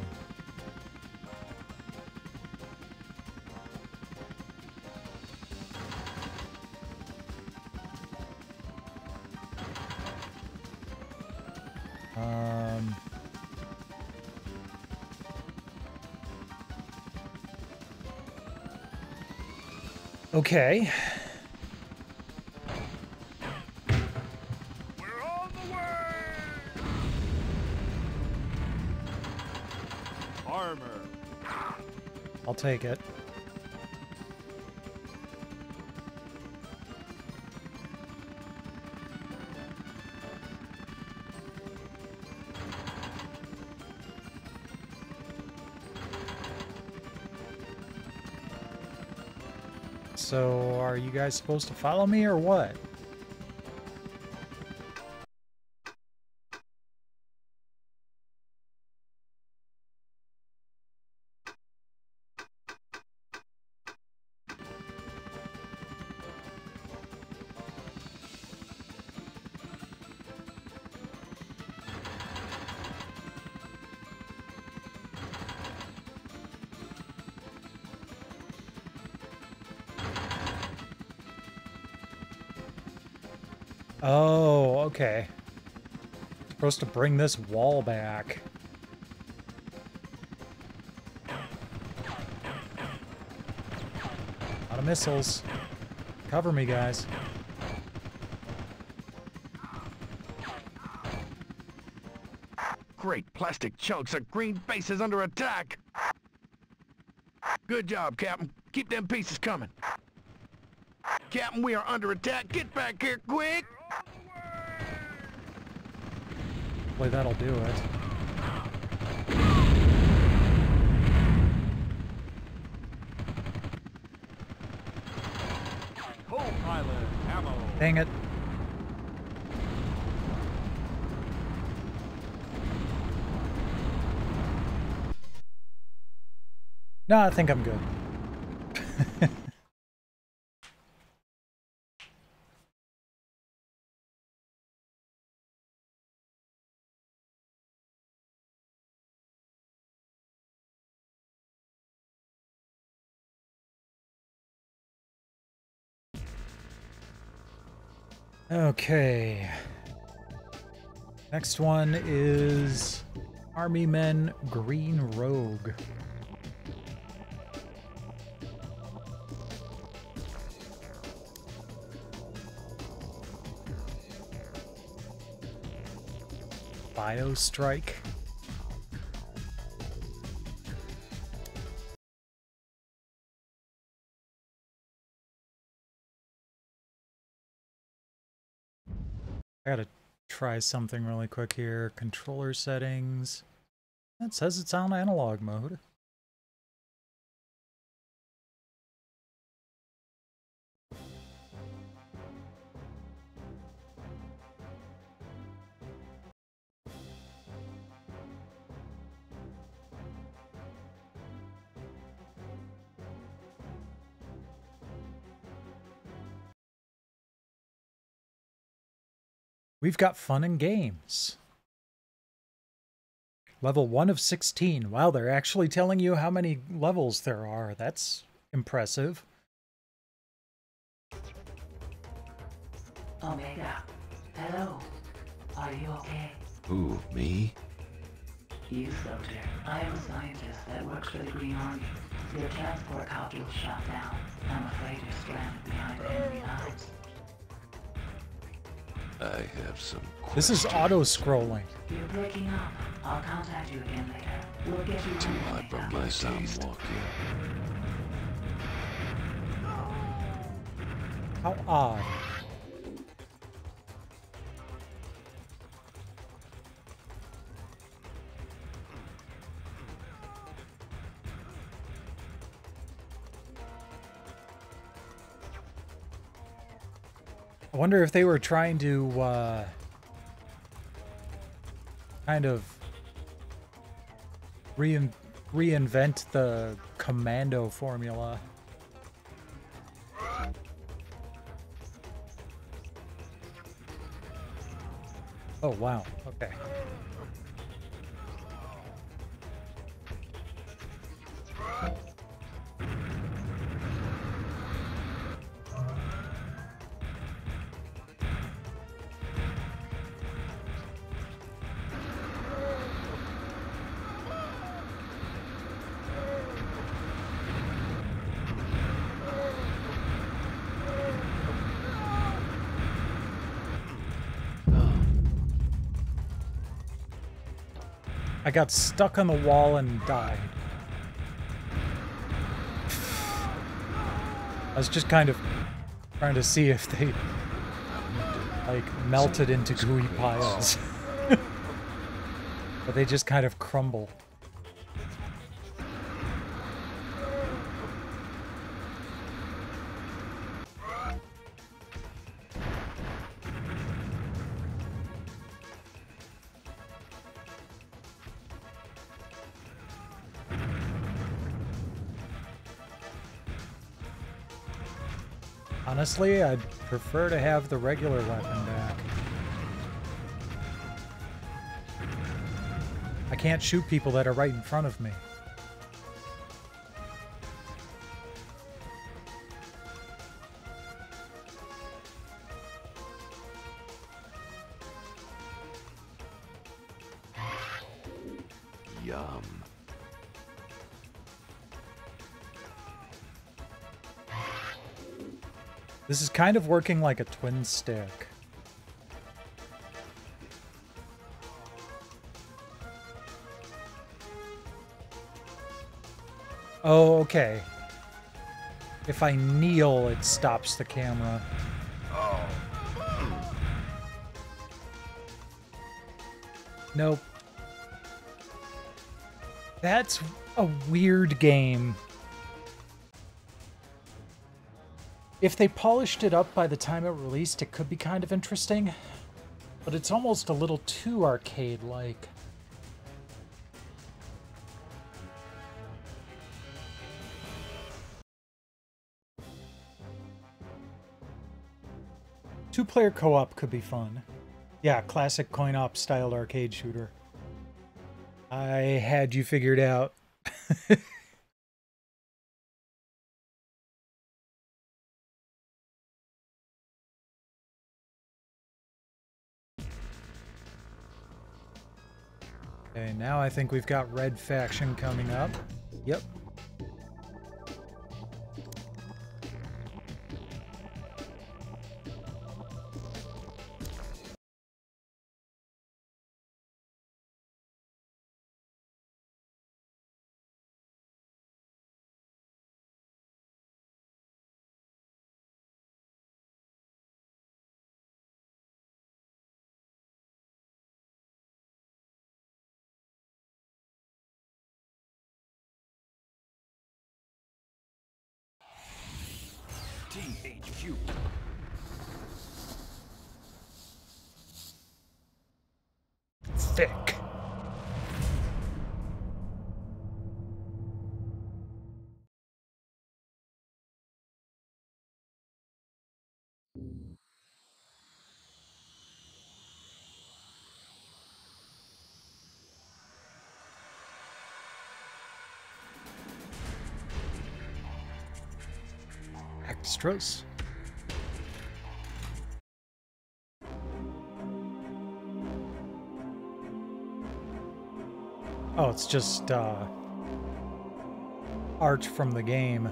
Okay. We're on the way! Armor. I'll take it. So, are you guys supposed to follow me or what? Oh, okay. Supposed to bring this wall back. A lot of missiles. Cover me, guys. Great plastic chunks of green base is under attack. Good job, Captain. Keep them pieces coming. Captain, we are under attack. Get back here, quick! Hopefully that'll do it. Co-pilot ammo. Dang it. No, I think I'm good. Okay. Next one is Army Men Green Rogue. Biostrike. I gotta try something really quick here. Controller settings. It says it's on analog mode. We've got fun and games. Level 1 of 16. Wow, they're actually telling you how many levels there are. That's impressive. Omega, hello. Are you okay? Who, me? You, soldier. I am a scientist that works for the Green Army. Your transport capsule shot down. I'm afraid you're stranded behind enemy lines. I have some questions. This is auto-scrolling. You're breaking up. I'll contact you again later. We'll get you Too hot for my taste. How odd. I wonder if they were trying to kind of reinvent the commando formula. Oh, wow. Okay. I got stuck on the wall and died. I was just kind of trying to see if they, like, melted into gooey piles. But they just kind of crumble. Honestly, I'd prefer to have the regular weapon back. I can't shoot people that are right in front of me. Yum. This is kind of working like a twin stick. Oh, okay. If I kneel, it stops the camera. Nope. That's a weird game. If they polished it up by the time it released, it could be kind of interesting. But it's almost a little too arcade-like. Two-player co-op could be fun. Yeah, classic coin-op styled arcade shooter. I had you figured out. Okay, now I think we've got Red Faction coming up. Yep. THQ. Thick. Extras. Oh, it's just art from the game.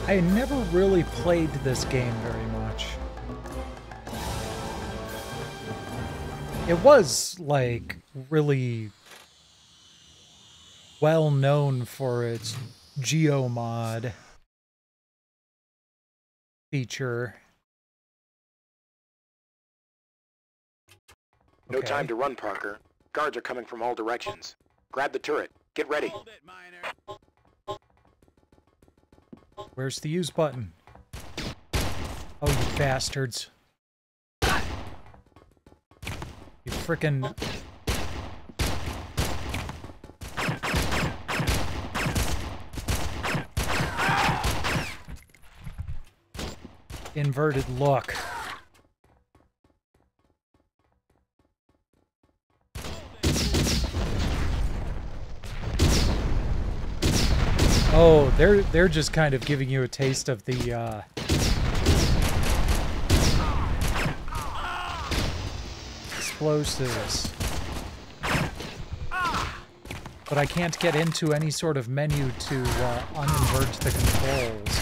I never really played this game very much. It was, like, really well known for its geomod feature. No time to run, Parker. Guards are coming from all directions. Grab the turret. Get ready. Where's the use button? Oh, you bastards. You frickin'... Inverted look. Oh, they're just kind of giving you a taste of the explosives. But I can't get into any sort of menu to uninvert the controls.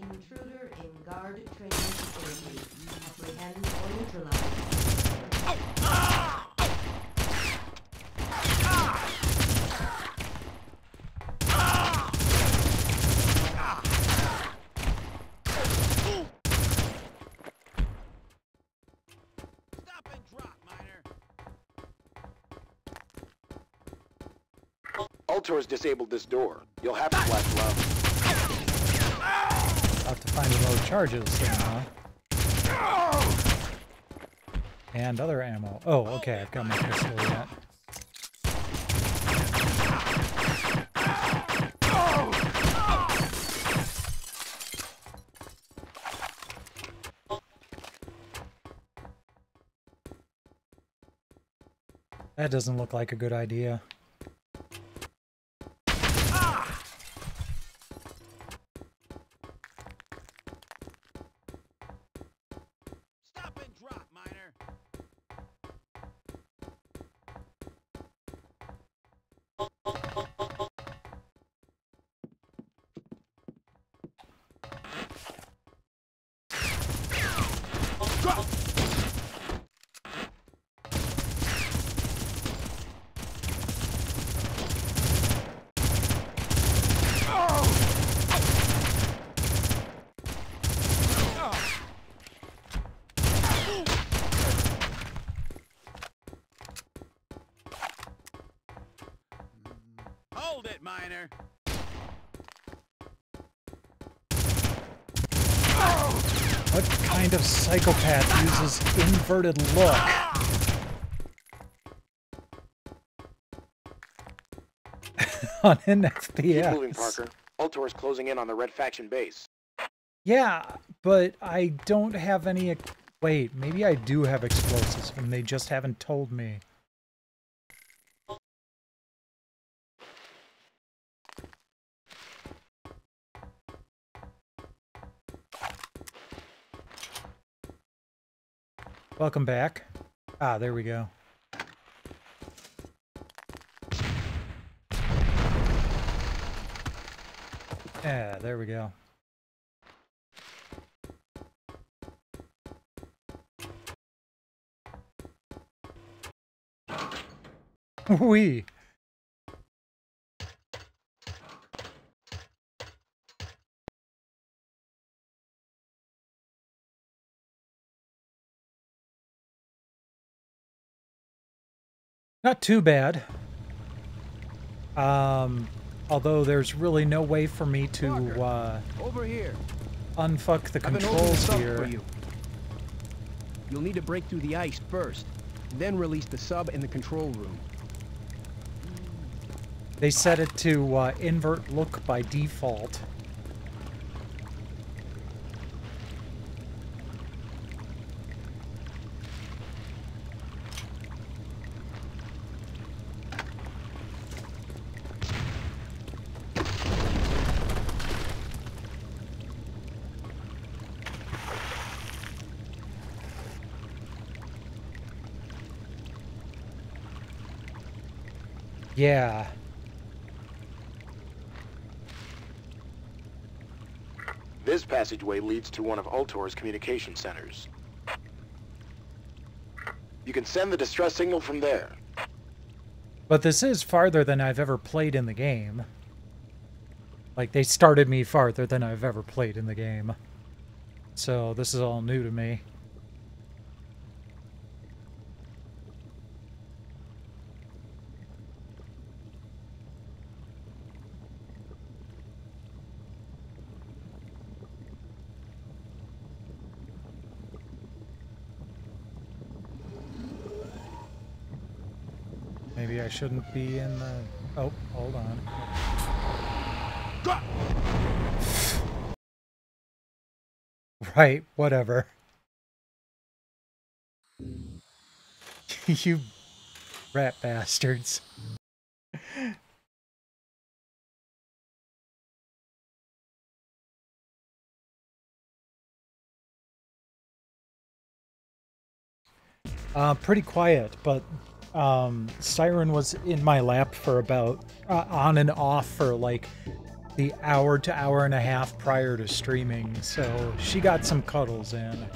Intruder in guard training facility. Apprehend or neutralize. Ultor's disabled this door. You'll have to flash love. I'll have to find remote charges then, huh? And other ammo. Oh, okay, I've got my pistol yet. That doesn't look like a good idea. Hold it, Miner. What kind of psychopath uses inverted look? On an FPS. Keep moving, Parker. Ultor is closing in on the Red Faction base. Yeah, but I don't have any... Wait, maybe I do have explosives and they just haven't told me. Welcome back. Ah, there we go. Yeah, there we go. Wee. Not too bad. Although there's really no way for me to Over here. unfuck the I've been holding controls this up here. for you. You'll need to break through the ice first, then release the sub in the control room. They set it to invert look by default. Yeah. This passageway leads to one of Ultor's communication centers. You can send the distress signal from there. But this is farther than I've ever played in the game. Like, they started me farther than I've ever played in the game. So, this is all new to me. Maybe I shouldn't be in the... Oh, hold on. Right, whatever. You rat bastards. Pretty quiet, but Siren was in my lap for about on and off for like the hour to hour and a half prior to streaming, so she got some cuddles in.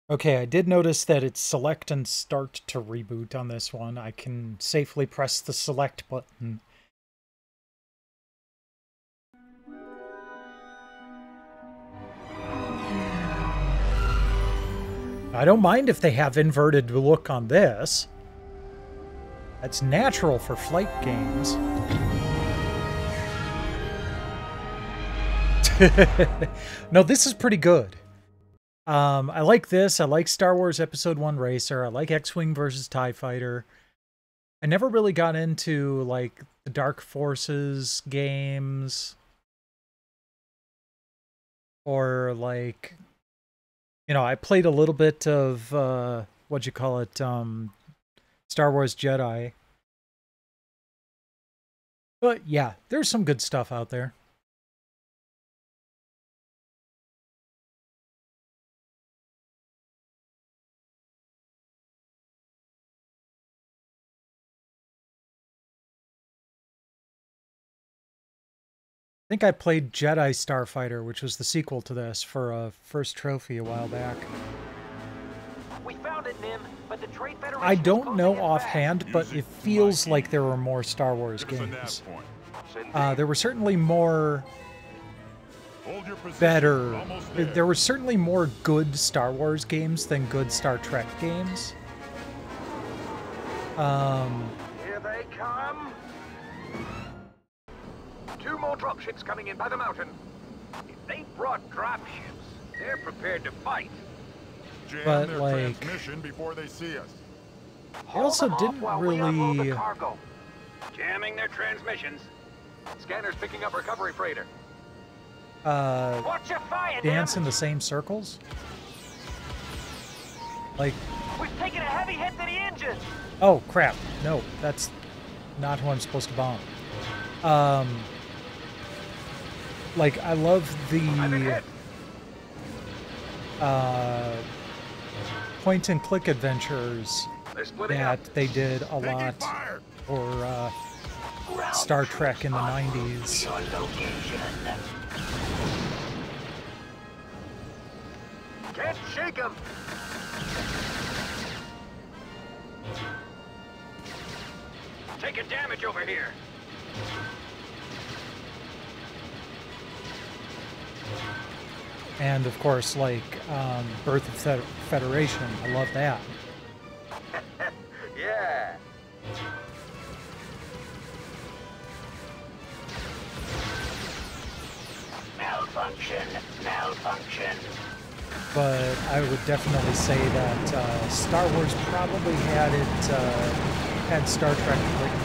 Okay, I did notice that it's select and start to reboot on this one. I can safely press the select button. I don't mind if they have inverted look on this. That's natural for flight games. No, this is pretty good. I like this. I like Star Wars Episode 1 Racer. I like X-Wing versus TIE Fighter. I never really got into, like, the Dark Forces games. Or, like, you know, I played a little bit of, what'd you call it, Star Wars Jedi. But, yeah, there's some good stuff out there. I think I played Jedi Starfighter, which was the sequel to this, for a first trophy a while back. We found it, Nim, but the Trade Federation I don't know offhand, but it feels like there were more Star Wars games. There were certainly more better. There were certainly more good Star Wars games than good Star Trek games. Here they come. 2 more dropships coming in by the mountain. If they brought dropships, they're prepared to fight. But like, transmission before they see us. I also didn't really. Cargo. Jamming their transmissions. Scanners picking up recovery freighter. Watch your fire, dance in the same circles. Like. We've taken a heavy hit to the engine. Oh crap! No, that's not who I'm supposed to bomb. Like, I love the point-and-click adventures that they did a lot for Star Trek in the 90s. Can't shake 'em. Taking damage over here. And of course, like, Birth of Federation, I love that. Yeah. Malfunction. But I would definitely say that Star Wars probably had Star Trek written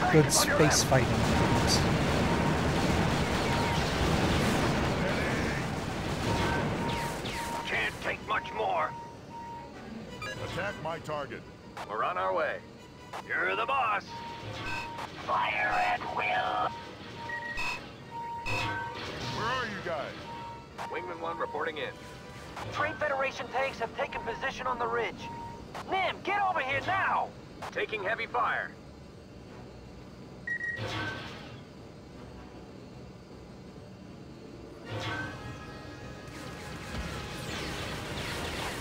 on good space fighting games. my target. We're on our way. You're the boss. Fire at will. Where are you guys? Wingman 1 reporting in. Trade Federation tanks have taken position on the ridge. Nim, get over here now! Taking heavy fire.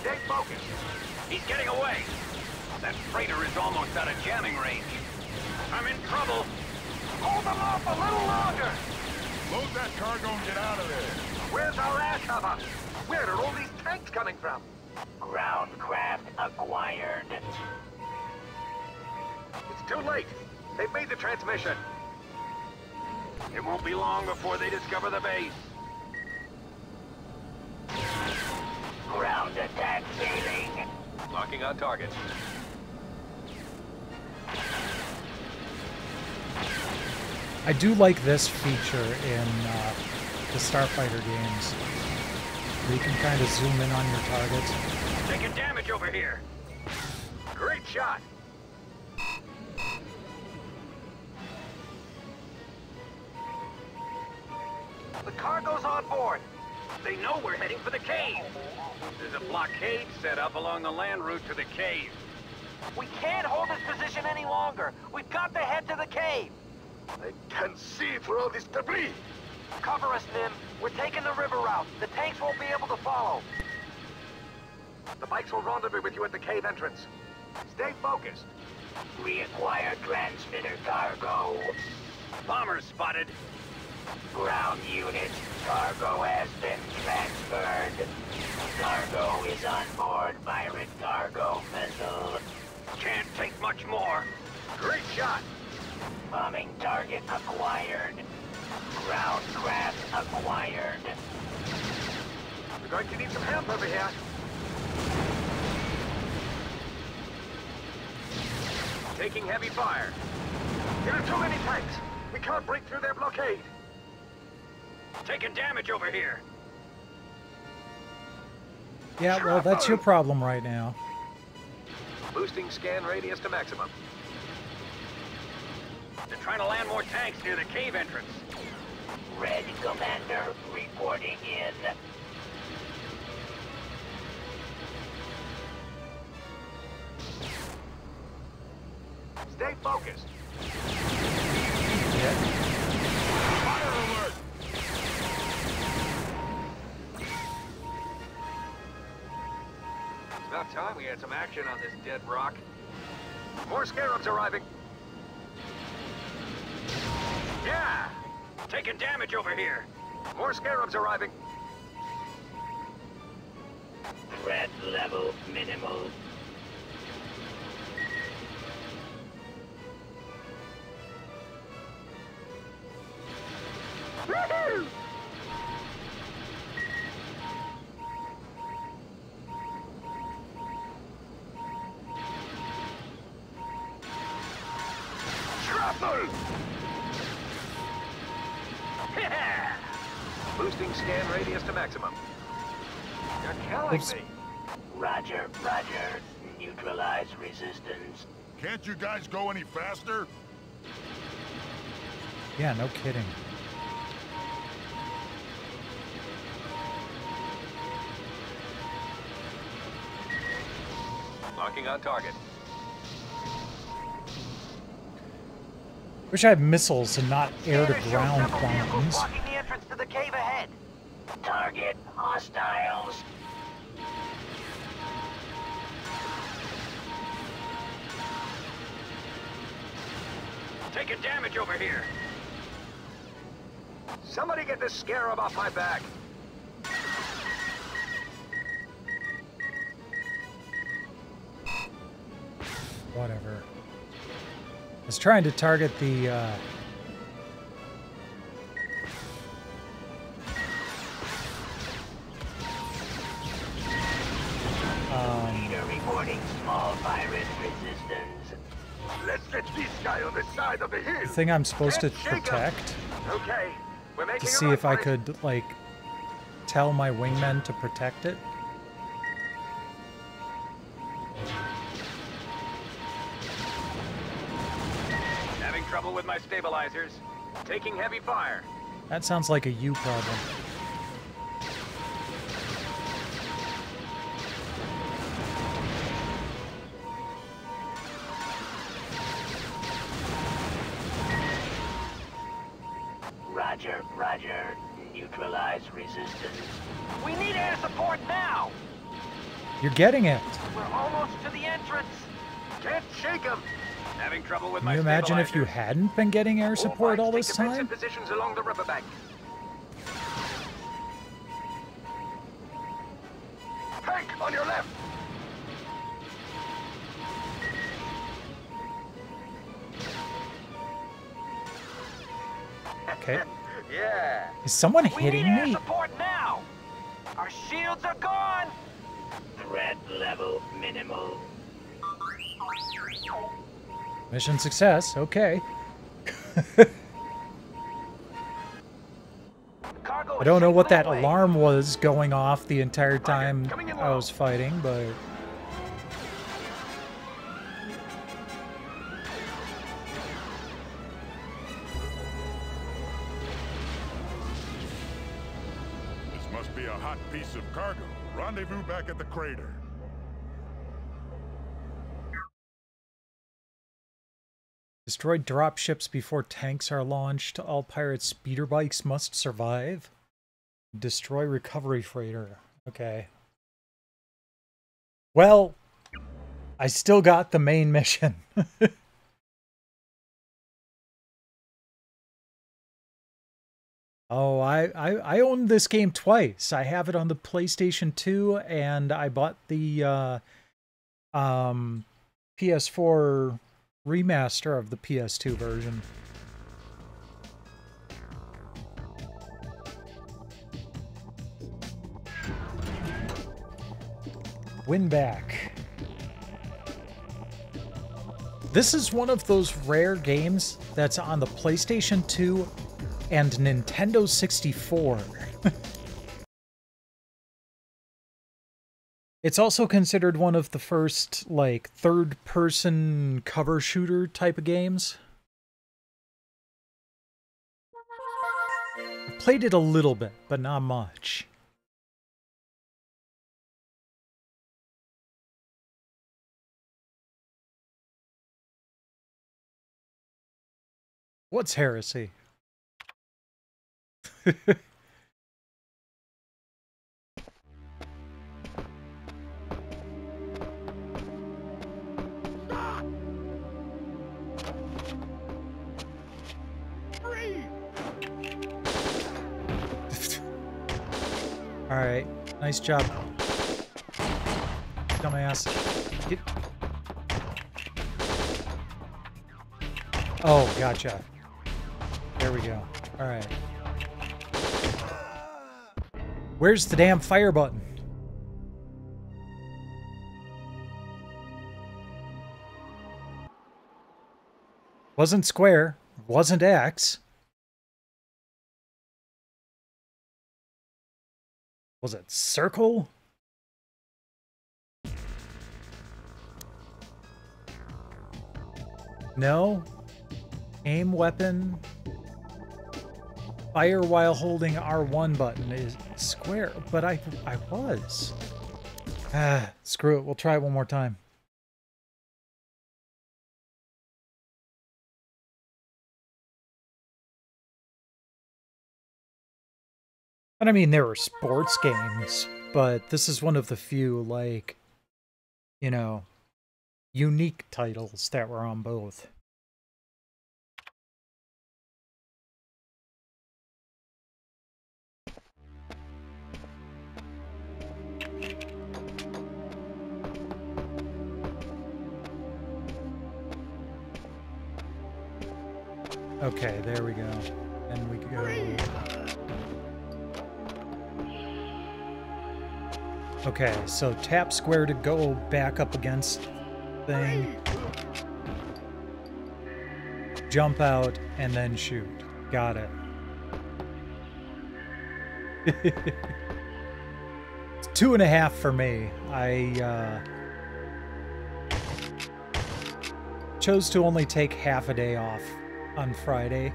Stay focused. He's getting away. That freighter is almost out of jamming range. I'm in trouble. Hold them off a little longer! Load that cargo and get out of there. Where's our air cover? Where are all these tanks coming from? Ground craft acquired. It's too late. They've made the transmission. It won't be long before they discover the base. Ground attack failing. Locking on target. I do like this feature in the Starfighter games. Where you can kind of zoom in on your targets. Taking damage over here. Great shot. The cargo's on board. They know we're heading for the cave. There's a blockade set up along the land route to the cave. We can't hold this position any longer. We've got to head to the cave. I can't see through all this debris. Cover us, Nim. We're taking the river route. The tanks won't be able to follow. The bikes will rendezvous with you at the cave entrance. Stay focused. Reacquire transmitter cargo. Bombers spotted. Ground unit, cargo has been transferred. Cargo is on board pirate cargo vessel. Can't take much more. Great shot. Bombing target acquired. Ground craft acquired. We're going to need some help over here. Taking heavy fire. There are too many tanks. We can't break through their blockade. Taking damage over here. Yeah, well, that's your problem right now. Boosting scan radius to maximum. They're trying to land more tanks near the cave entrance. Red Commander reporting in. Stay focused. Fire alert! It's about time we had some action on this dead rock. More scarabs arriving. Yeah! Taking damage over here. More scarabs arriving. Threat level minimal. Woohoo! Shrapnel! Boosting scan radius to maximum. You're killing me. Roger, roger. Neutralize resistance. Can't you guys go any faster? Yeah, no kidding. Locking on target. Wish I had missiles and not air-to-ground bombs. Blocking the entrance to the cave ahead. Target hostiles. Taking damage over here. Somebody get this scarab off my back. Whatever. I was trying to target the, Leader reporting small virus resistance. Let's get this guy on the side of the hill. the thing I'm supposed to protect. Okay, we're making To a see run if I for it. could, like, tell my wingmen to protect it. trouble with my stabilizers. Taking heavy fire. That sounds like a you problem. Roger, roger. Neutralize resistance. We need air support now! You're getting it. We're almost to the entrance. Can't shake them. Having trouble with Can my you imagine if you stabilizers. hadn't been getting air support all Take this defensive time? positions along the riverbank. Tank on your left! Okay. Yeah. Is someone We hitting need air me? support now. Our shields are gone. Threat level minimal. Mission success. Okay. I don't know what that alarm was going off the entire time I was fighting, but... This must be a hot piece of cargo. Rendezvous back at the crater. Destroy dropships before tanks are launched. All pirate speeder bikes must survive. Destroy recovery freighter. Okay. Well, I still got the main mission. Oh, I own this game twice. I have it on the PlayStation 2, and I bought the PS4 remaster of the PS2 version. Win back. This is one of those rare games that's on the PlayStation 2 and Nintendo 64. It's also considered one of the first, like, third-person cover shooter type of games. I played it a little bit, but not much. What's heresy? Alright, nice job. Dumbass. Get... Oh, gotcha. There we go. Alright. Where's the damn fire button? Wasn't square, wasn't X. Was it circle? No. Aim weapon. Fire while holding R1 button is square, but I was. Ah, screw it. We'll try it one more time. And I mean, there were sports games, but this is one of the few, like, you know, unique titles that were on both. Okay, there we go. And we go... Okay, so tap square to go back up against thing. Jump out and then shoot. Got it. It's 2.5 for me. I chose to only take half a day off on Friday.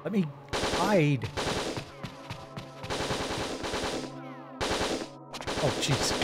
Let me hide. Oh, jeez.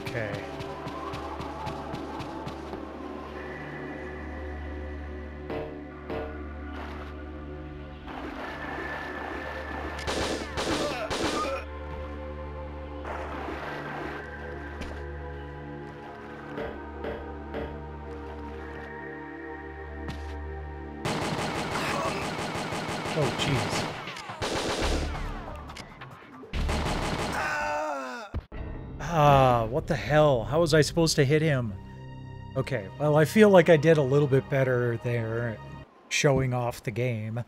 Okay. Oh, jeez. Ah, what the hell? How was I supposed to hit him? Okay, well, I feel like I did a little bit better there, showing off the game.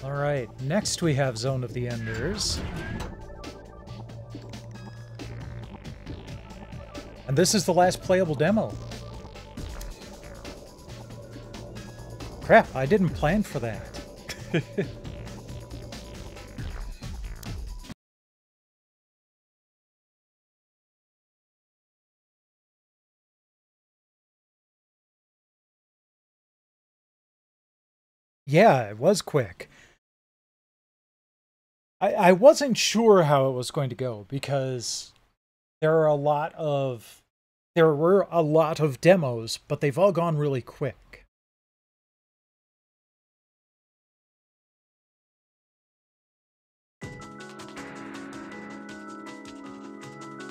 Alright, next we have Zone of the Enders. And this is the last playable demo. Crap, I didn't plan for that. Yeah, it was quick. I wasn't sure how it was going to go because there were a lot of demos, but they've all gone really quick.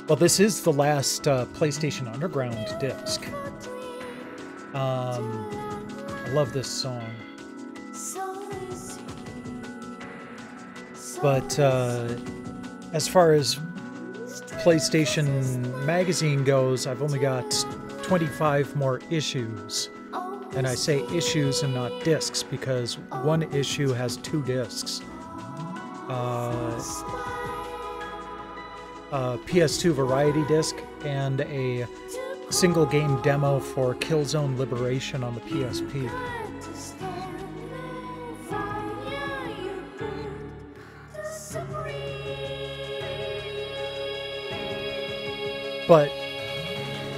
Well, this is the last PlayStation Underground disc. I love this song. But as far as PlayStation Magazine goes, I've only got 25 more issues. And I say issues and not discs because one issue has 2 discs. A PS2 variety disc and a single game demo for Killzone Liberation on the PSP. But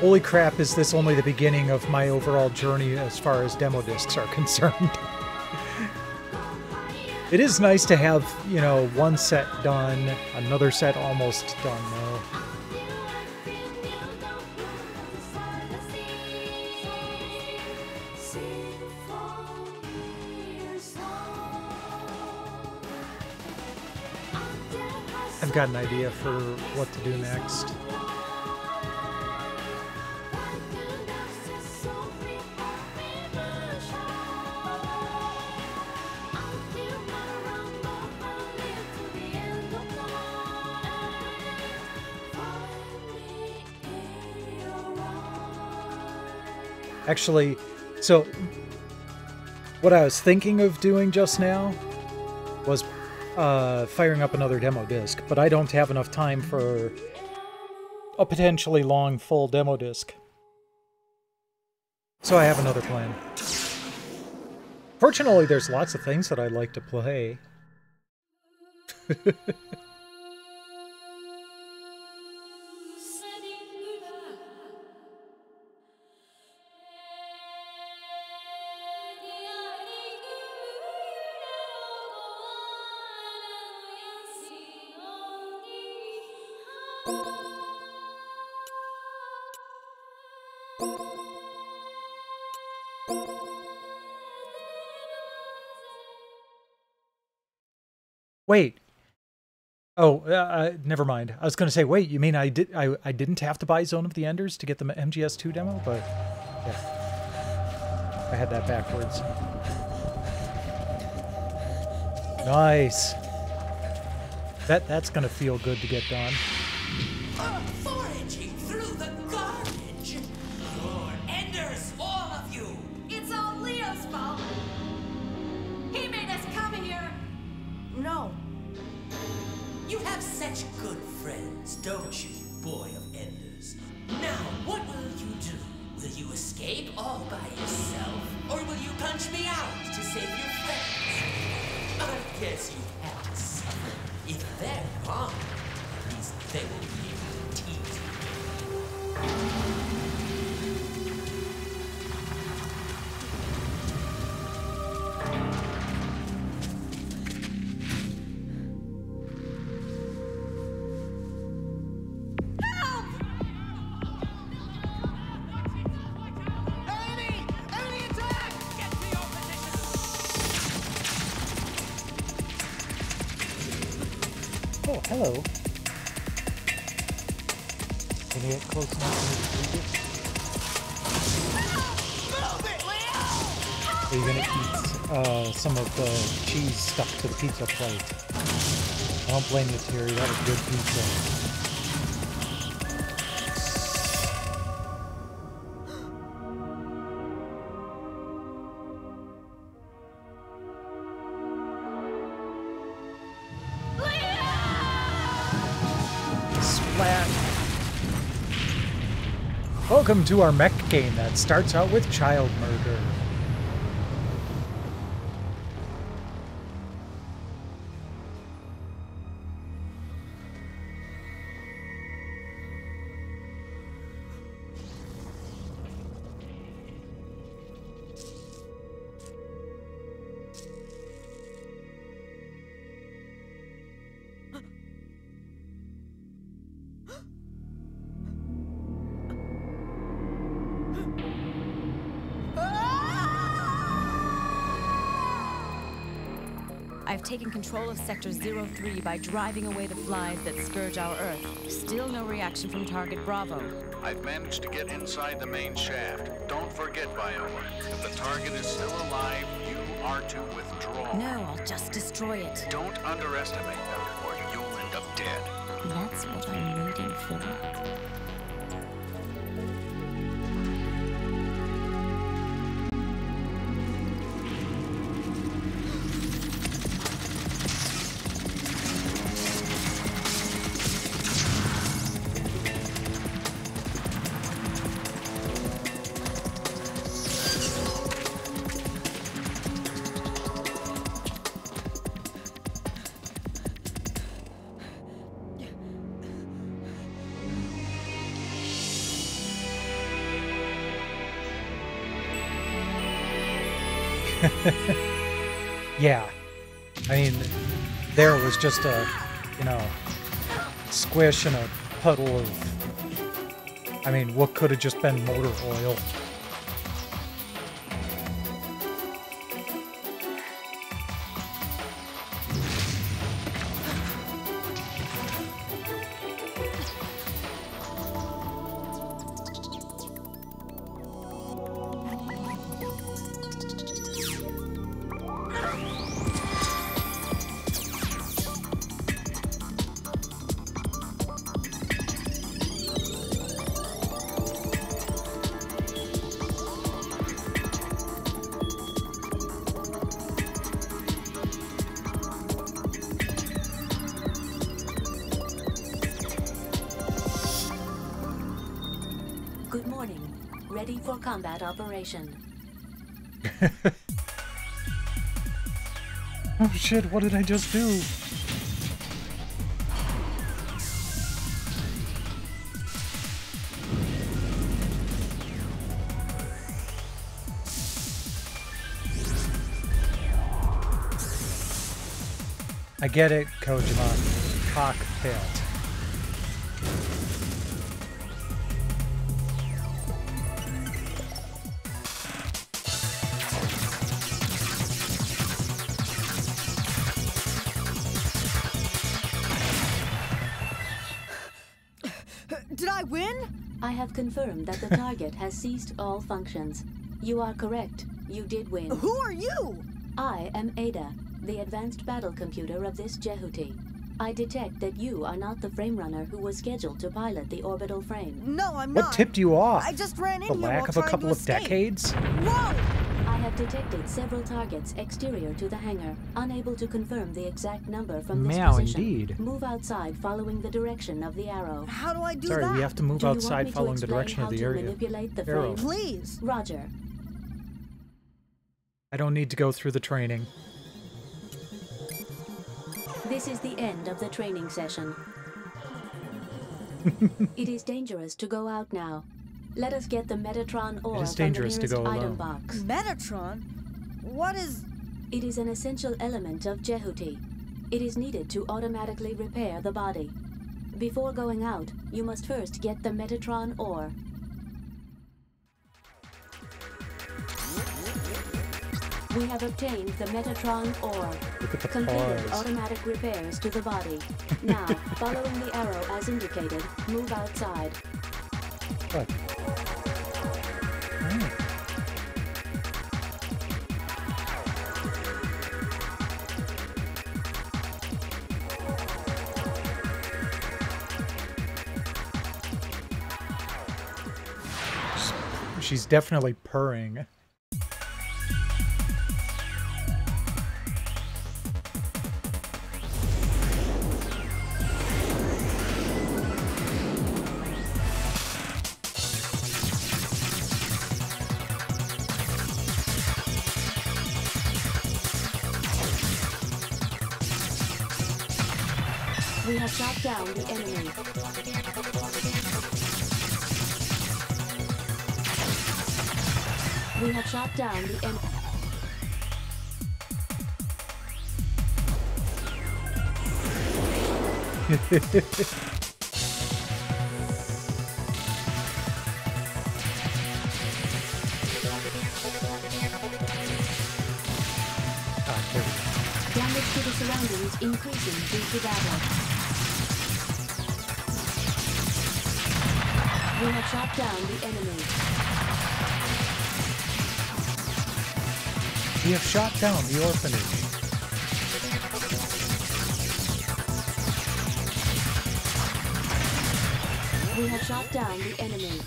holy crap, is this only the beginning of my overall journey as far as demo discs are concerned. It is nice to have, you know, one set done, another set almost done though. I've got an idea for what to do next. Actually, so what I was thinking of doing just now was firing up another demo disc, but I don't have enough time for a potentially long full demo disc. So I have another plan. Fortunately, there's lots of things that I'd like to play. Wait. Oh, never mind. I was going to say, wait, you mean I didn't have to buy Zone of the Enders to get the MGS2 demo? But, yeah. I had that backwards. Nice. That's going to feel good to get done. Foraging through the garbage. You're Enders, all of you. It's all Leo's fault. He made us come here. No. You have such good friends, don't you, boy of Enders? Now, what will you do? Will you escape all by yourself? Or will you punch me out to save your friends? I guess you have to suffer. If they're gone, at least they will be able to tease you. Oh, hello. Can you get close enough to read it? Are you gonna eat some of the cheese stuck to the pizza plate? I don't blame you, Terry. That was good pizza. Welcome to our mech game that starts out with child murder. I've taken control of Sector 03 by driving away the flies that scourge our Earth. Still no reaction from Target Bravo. I've managed to get inside the main shaft. Don't forget, Viola, if the target is still alive, you are to withdraw. No, I'll just destroy it. Don't underestimate them, or you'll end up dead. That's what I'm waiting for. Yeah. I mean, there was just a, you know, squish and a puddle of, I mean, what could have just been motor oil. Good morning. Ready for combat operation. Oh shit, what did I just do? I get it, Kojima. Cockpit. win? I have confirmed that the target has ceased all functions. You are correct. You did win. Who are you? I am Ada, the advanced battle computer of this Jehuti. I detect that you are not the frame runner who was scheduled to pilot the orbital frame. No, I'm not. What tipped you off? I just ran in the here lack while of a trying couple to of escape. decades? Whoa! I have detected several targets exterior to the hangar, unable to confirm the exact number from this Meow, position. indeed. Move outside following the direction of the arrow. How do I do Sorry, that? we have to move Do you want outside me to following the explain direction of how the to area. manipulate the Arrow. frame? Please. Roger. I don't need to go through the training. This is the end of the training session. It is dangerous to go out now. Let us get the Metatron ore is from the dangerous to nearest go item alone. box. Metatron? What is... It is an essential element of Jehuti. It is needed to automatically repair the body. Before going out, you must first get the Metatron ore. We have obtained the Metatron ore. Look at the Completed pause. automatic repairs to the body. Now, following the arrow as indicated, move outside. What? She's definitely purring. We have shot down the enemy. We have shot down the enemy. Damage to the surroundings increasing due to battle. We have shot down the enemy. We have shot down the orphanage. We have shot down the enemy.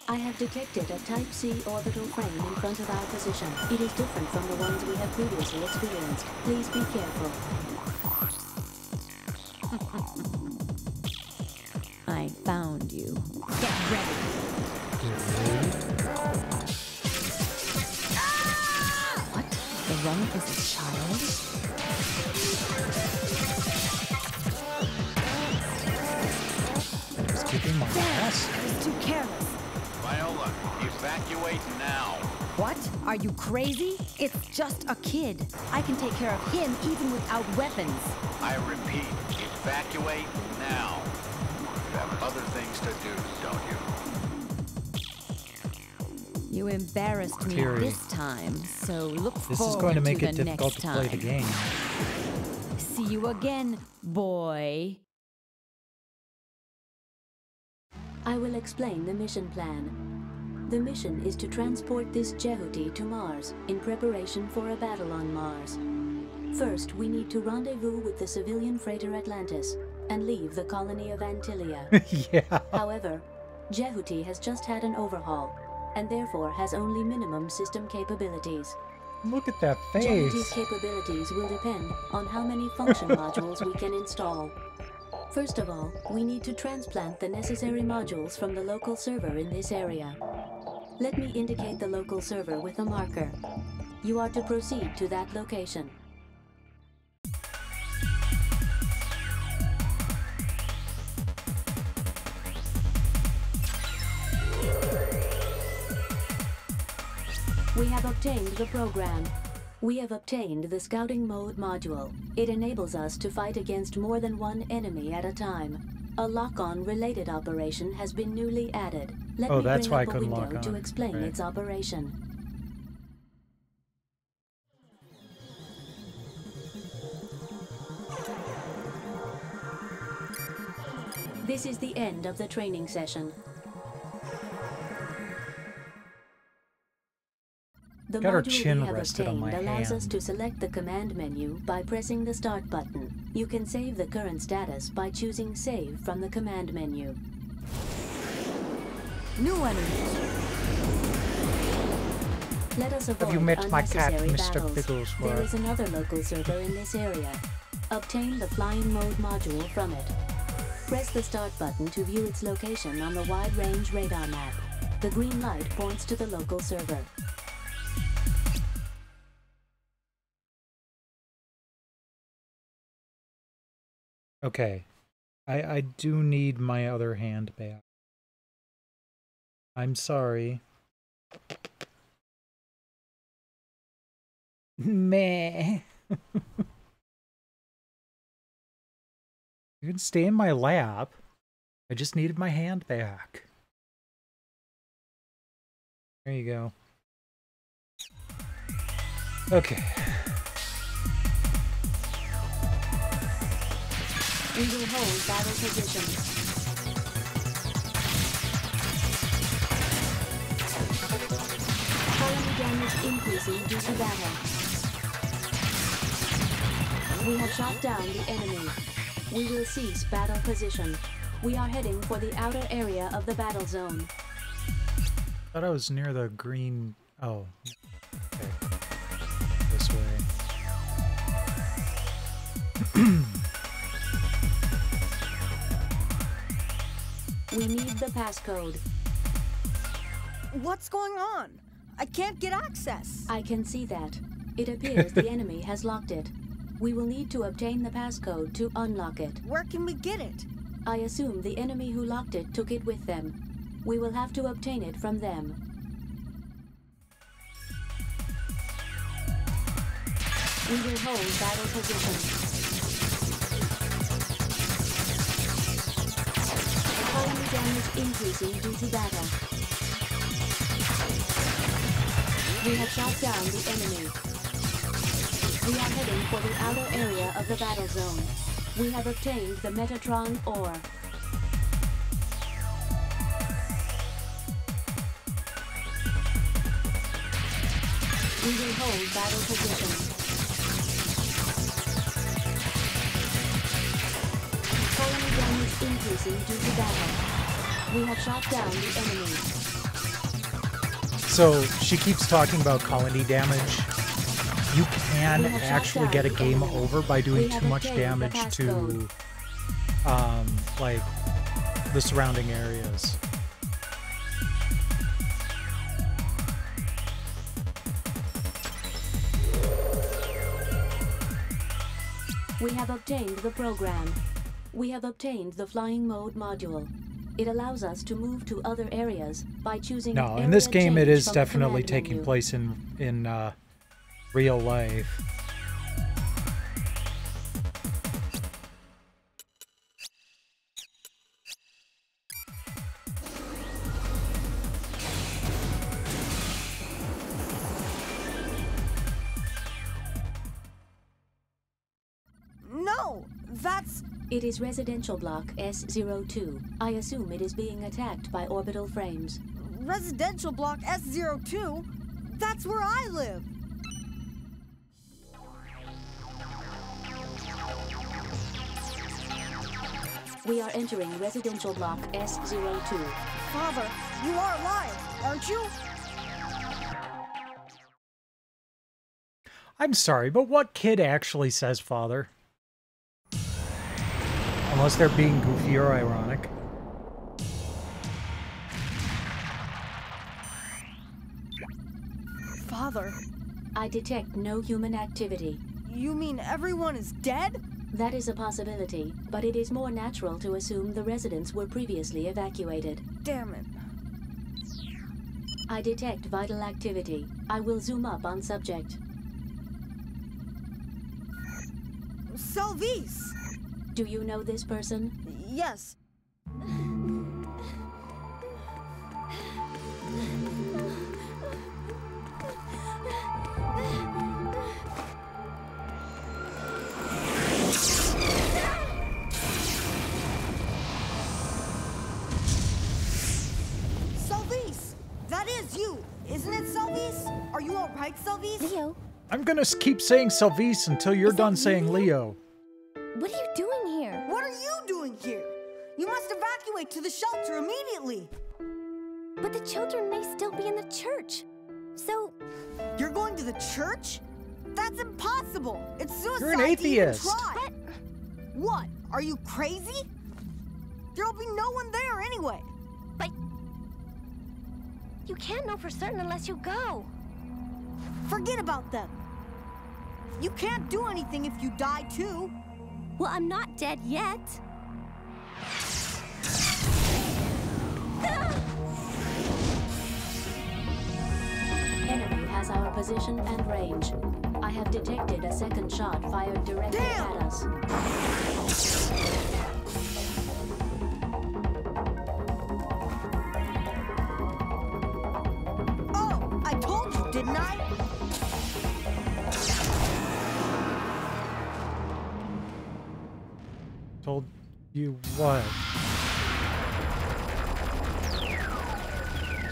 I have detected a Type C orbital frame in front of our position. It is different from the ones we have previously experienced. Please be careful. I found you. Get ready. What? The run is a child? Just kicking my ass. I was too careless. Viola, evacuate now. What? Are you crazy? It's just a kid. I can take care of him even without weapons. I repeat, evacuate now. You have other things to do, don't you? You embarrassed me Terry. this time, so look This forward is going to make the it difficult next to play the time. game. See you again, boy. I will explain the mission plan. The mission is to transport this Jehuti to Mars in preparation for a battle on Mars. First, we need to rendezvous with the civilian freighter Atlantis and leave the colony of Antilia. Yeah. However, Jehuti has just had an overhaul and therefore has only minimum system capabilities. Look at that Jehuti's face. capabilities will depend on how many function modules we can install. First of all, we need to transplant the necessary modules from the local server in this area. Let me indicate the local server with a marker. You are to proceed to that location. We have obtained the program. We have obtained the scouting mode module. It enables us to fight against more than one enemy at a time. A lock-on related operation has been newly added. Let me that's bring why I up a couldn't window lock to on, explain right. its operation. This is the end of the training session. The Got her module chin we have rested on obtained my allows us hand. to select the command menu by pressing the Start button. You can save the current status by choosing Save from the command menu. New enemies. Let us avoid Have you met my cat, unnecessary Mr. battles. Bigglesworth? There is another local server in this area. Obtain the flying mode module from it. Press the Start button to view its location on the wide-range radar map. The green light points to the local server. Okay. I do need my other hand back. I'm sorry. Meh. You can stay in my lap. I just needed my hand back. There you go. Okay. We will hold battle position. Colony damage increasing due to battle. We have shot down the enemy. We will cease battle position. We are heading for the outer area of the battle zone. Thought I was near the green. Oh. Okay. This way. We need the passcode. What's going on? I can't get access. I can see that. It appears the enemy has locked it. We will need to obtain the passcode to unlock it. Where can we get it? I assume the enemy who locked it took it with them. We will have to obtain it from them. We will hold battle position. Colony damage increasing due to battle. We have shot down the enemy. We are heading for the outer area of the battle zone. We have obtained the Metatron ore. We will hold battle position. Colony damage increasing due to battle. We have shot down the enemy. So she keeps talking about colony damage. You can actually get a game over by doing too much damage to, like, the surrounding areas. We have obtained the program. We have obtained the flying mode module. It allows us to move to other areas by choosing. No, in this game it is from the definitely command taking menu. place in real life. No, that's... It is residential block S02. I assume it is being attacked by orbital frames. Residential block S02? That's where I live! We are entering residential block S02. Father, you are alive, aren't you? I'm sorry, but what kid actually says father? Unless they're being goofy or ironic. Father. I detect no human activity. You mean everyone is dead? That is a possibility, but it is more natural to assume the residents were previously evacuated. Damn it. I detect vital activity. I will zoom up on subject. Salvis! Do you know this person? Yes. is you, isn't it, Selvice? Are you all right, Selvice? Leo. I'm gonna keep saying Selvice until you're done saying Leo. What are you doing here? What are you doing here? You must evacuate to the shelter immediately. But the children may still be in the church. So... You're going to the church? That's impossible. It's suicide. You're an atheist. To even try. What? Are you crazy? There'll be no one there anyway. But... You can't know for certain unless you go. Forget about them. You can't do anything if you die too. Well, I'm not dead yet. Enemy has our position and range. I have detected a second shot fired directly at us. Oh, I told you, didn't I? Told you what?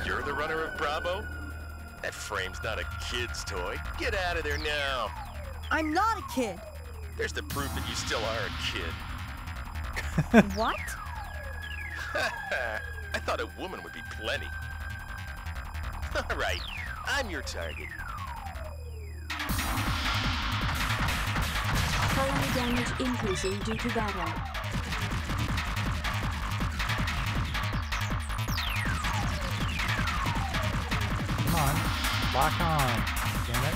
You're the runner of Bravo? That frame's not a kid's toy. Get out of there now. I'm not a kid. There's the proof that you still are a kid. What? I thought a woman would be plenty. All right, I'm your target. Colony damage increasing due to battle. Come on. Lock on. Damn it.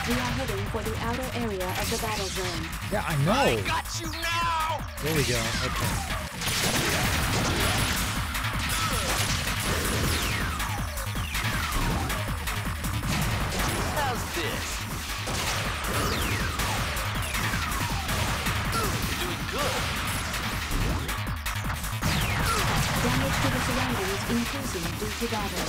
We are heading for the outer area of the battle zone. Yeah, I know. I got you now! There we go. Okay. How's this? You're doing good. Damage to the surroundings increasing due to battle.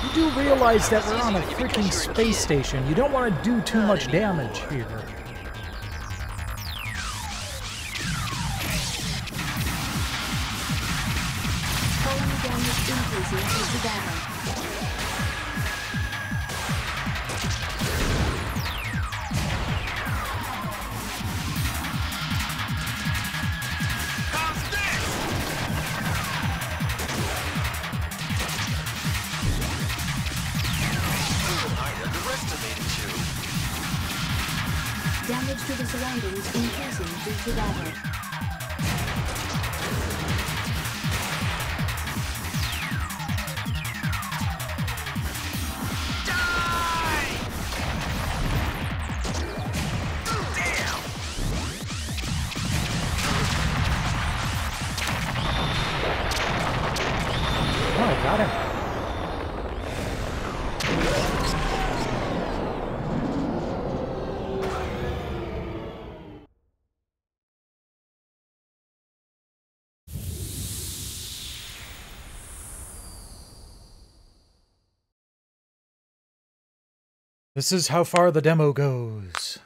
You do realize that we're on a freaking space station. You don't want to do too much damage here. Colony damage increasing due to battle. Damage to the surroundings increasing due to battle. Oh, got him. This is how far the demo goes.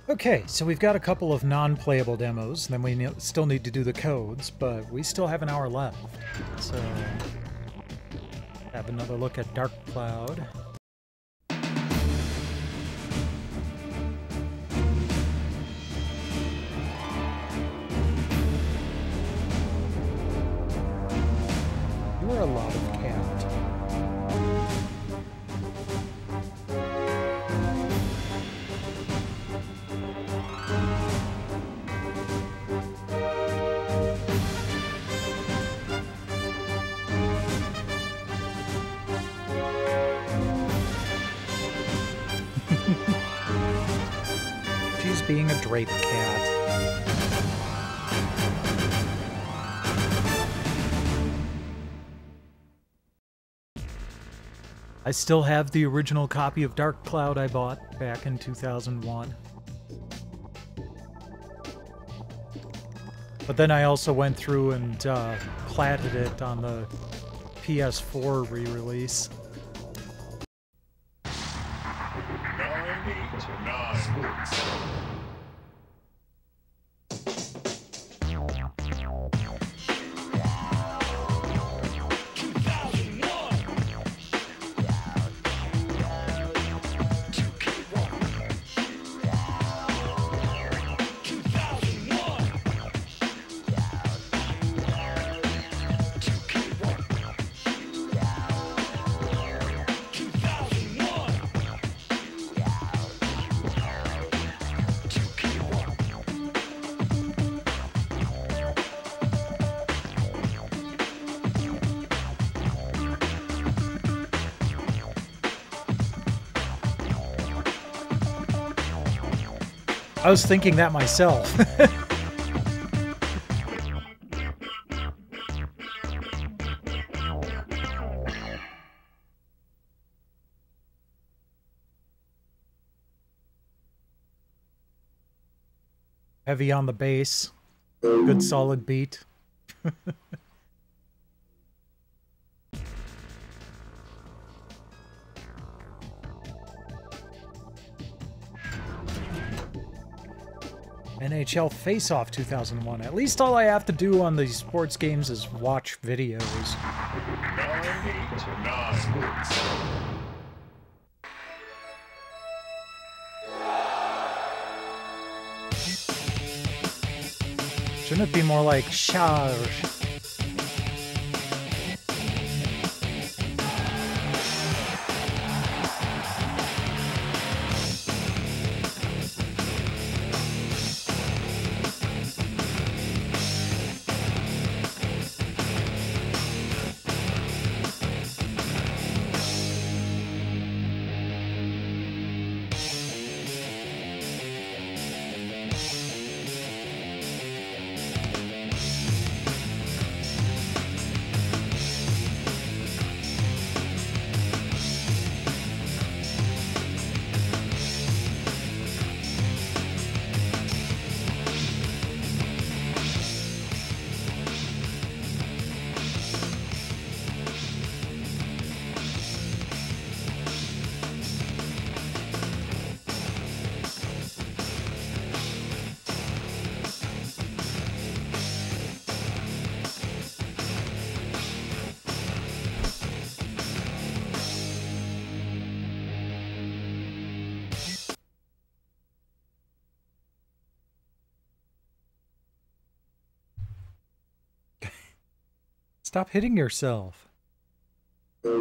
Okay, so we've got a couple of non-playable demos, then we still need to do the codes, but we still have an hour left. So, have another look at Dark Cloud. You are a lot of cat. She's being a drape cat. I still have the original copy of Dark Cloud I bought back in 2001. But then I also went through and platted it on the PS4 re-release. 989. I was thinking that myself. Heavy on the bass. Good solid beat. NHL Face-Off 2001. At least all I have to do on these sports games is watch videos. 989. Shouldn't it be more like charge? Stop hitting yourself. She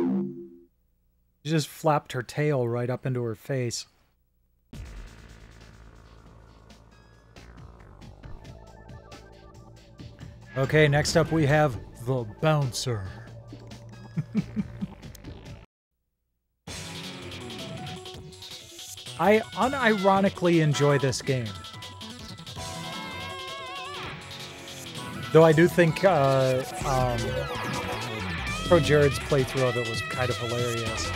just flapped her tail right up into her face. Okay, next up we have the Bouncer. I unironically enjoy this game. Though I do think Pro Jared's playthrough of it was kind of hilarious.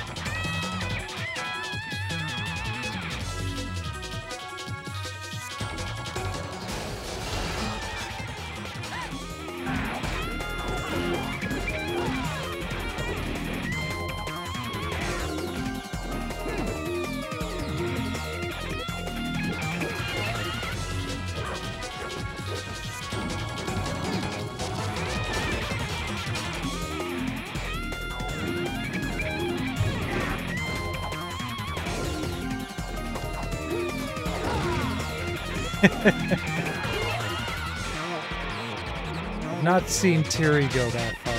I've not seen Terry go that far,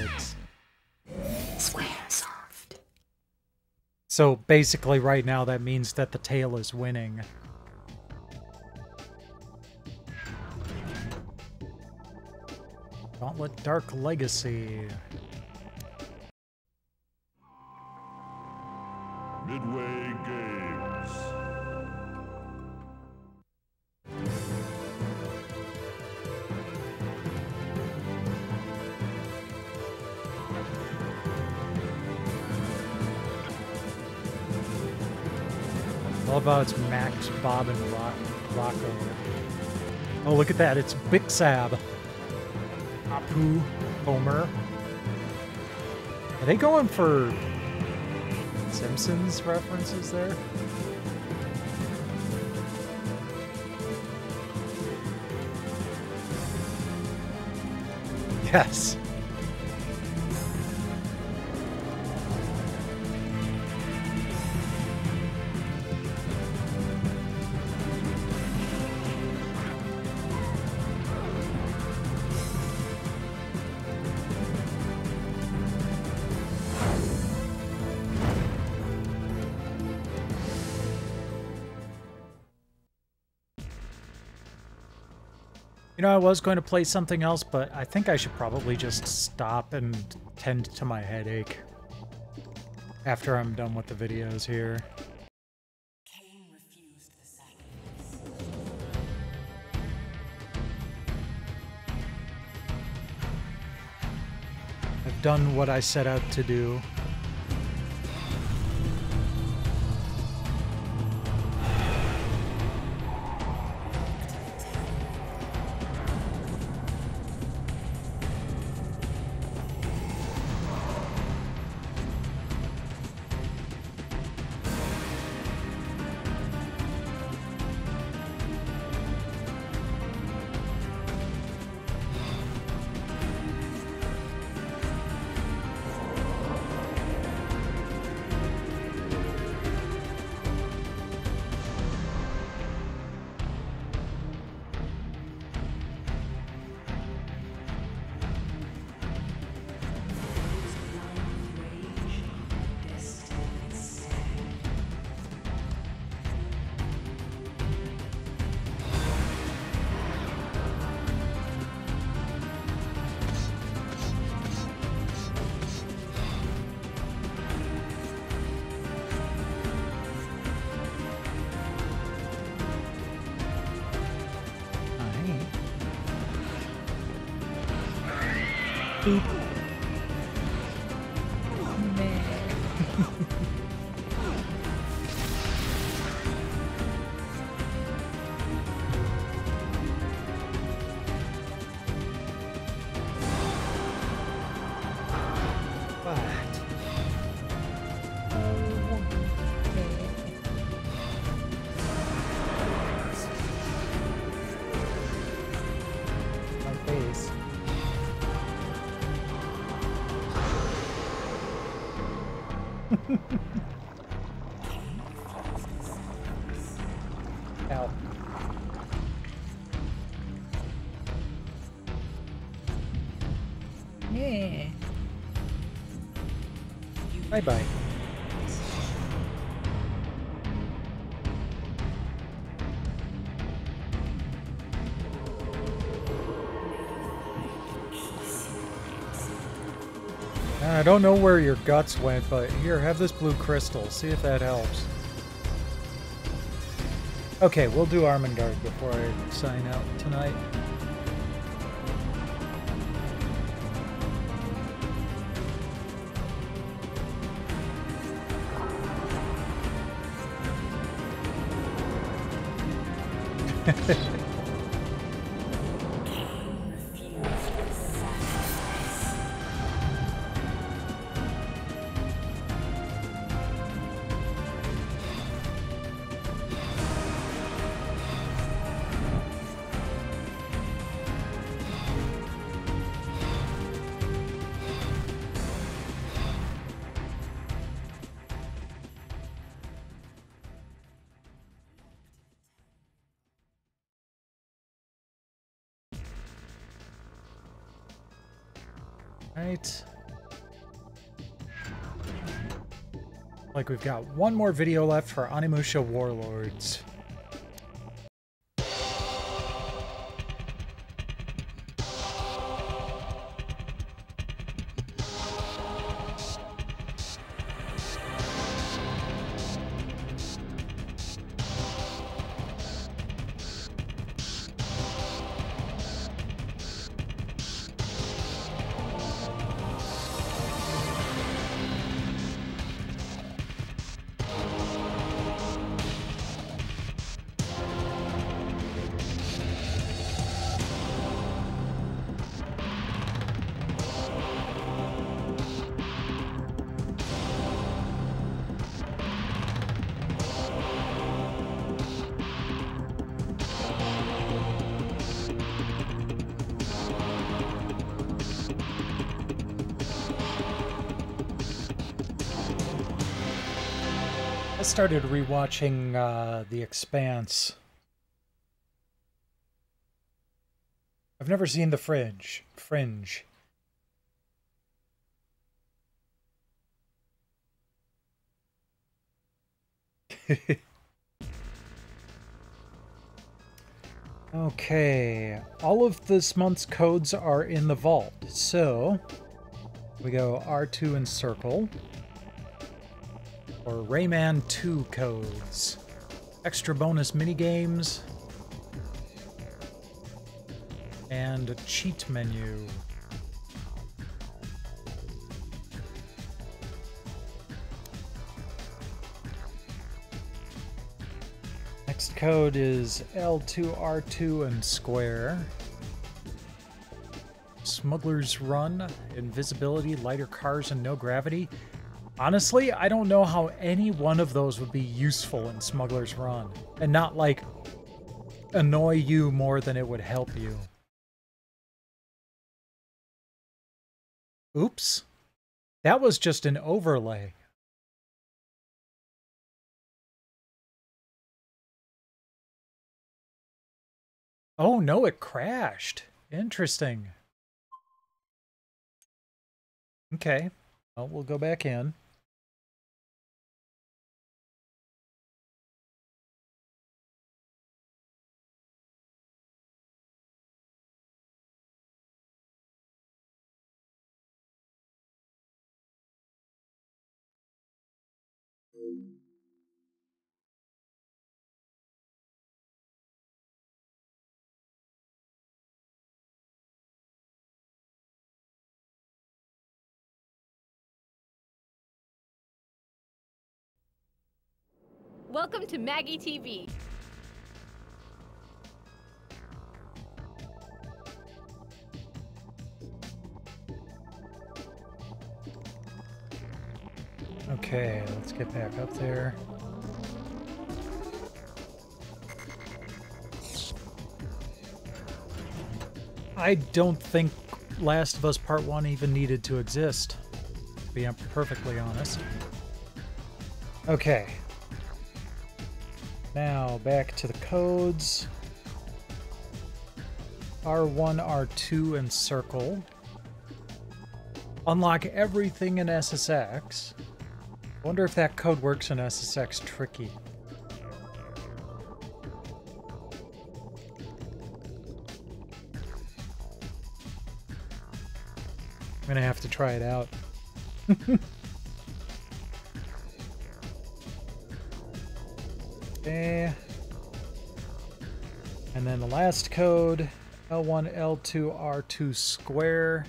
but... Squaresoft. So basically right now that means that the tail is winning. Gauntlet Dark Legacy. Midway Games. love how it's Max, Bob, and Rocco. Oh, look at that. It's Bixab. Apu, Homer. Are they going for Simpsons references there? Yes. You know, I was going to play something else, but I think I should probably just stop and tend to my headache after I'm done with the videos here. I've done what I set out to do. Boop. Ow. Yeah. Bye-bye. I don't know where your guts went, but here, have this blue crystal. See if that helps. Okay, we'll do Armengard before I sign out tonight. Right. Like we've got one more video left for Onimusha Warlords. started rewatching The Expanse. I've never seen The Fringe. Okay, all of this month's codes are in the vault. So we go R2 and circle. Or Rayman 2 codes. Extra bonus mini games. And a cheat menu. Next code is L2, R2, and square. Smuggler's Run, invisibility, lighter cars, and no gravity. Honestly, I don't know how any one of those would be useful in Smuggler's Run. And not, like, annoy you more than it would help you. Oops. That was just an overlay. Oh no, it crashed. Interesting. Okay. Well, we'll go back in. Welcome to Maggie TV. Okay, let's get back up there. I don't think Last of Us Part 1 even needed to exist, to be perfectly honest. Okay. Now, back to the codes. R1, R2, and circle. Unlock everything in SSX. Wonder if that code works in SSX Tricky. I'm gonna have to try it out. Okay. And then the last code, L1, L2, R2 square.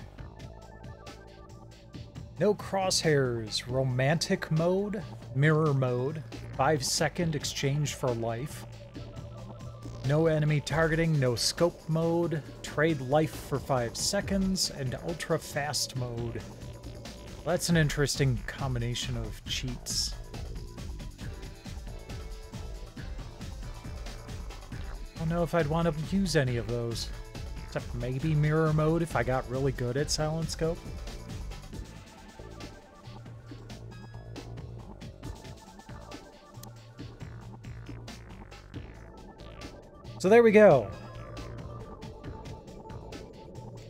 No crosshairs, romantic mode, mirror mode, 5-second exchange for life. No enemy targeting, no scope mode, trade life for 5 seconds, and ultra fast mode. That's an interesting combination of cheats. I don't know if I'd want to use any of those. Except maybe mirror mode if I got really good at silent scope. So there we go.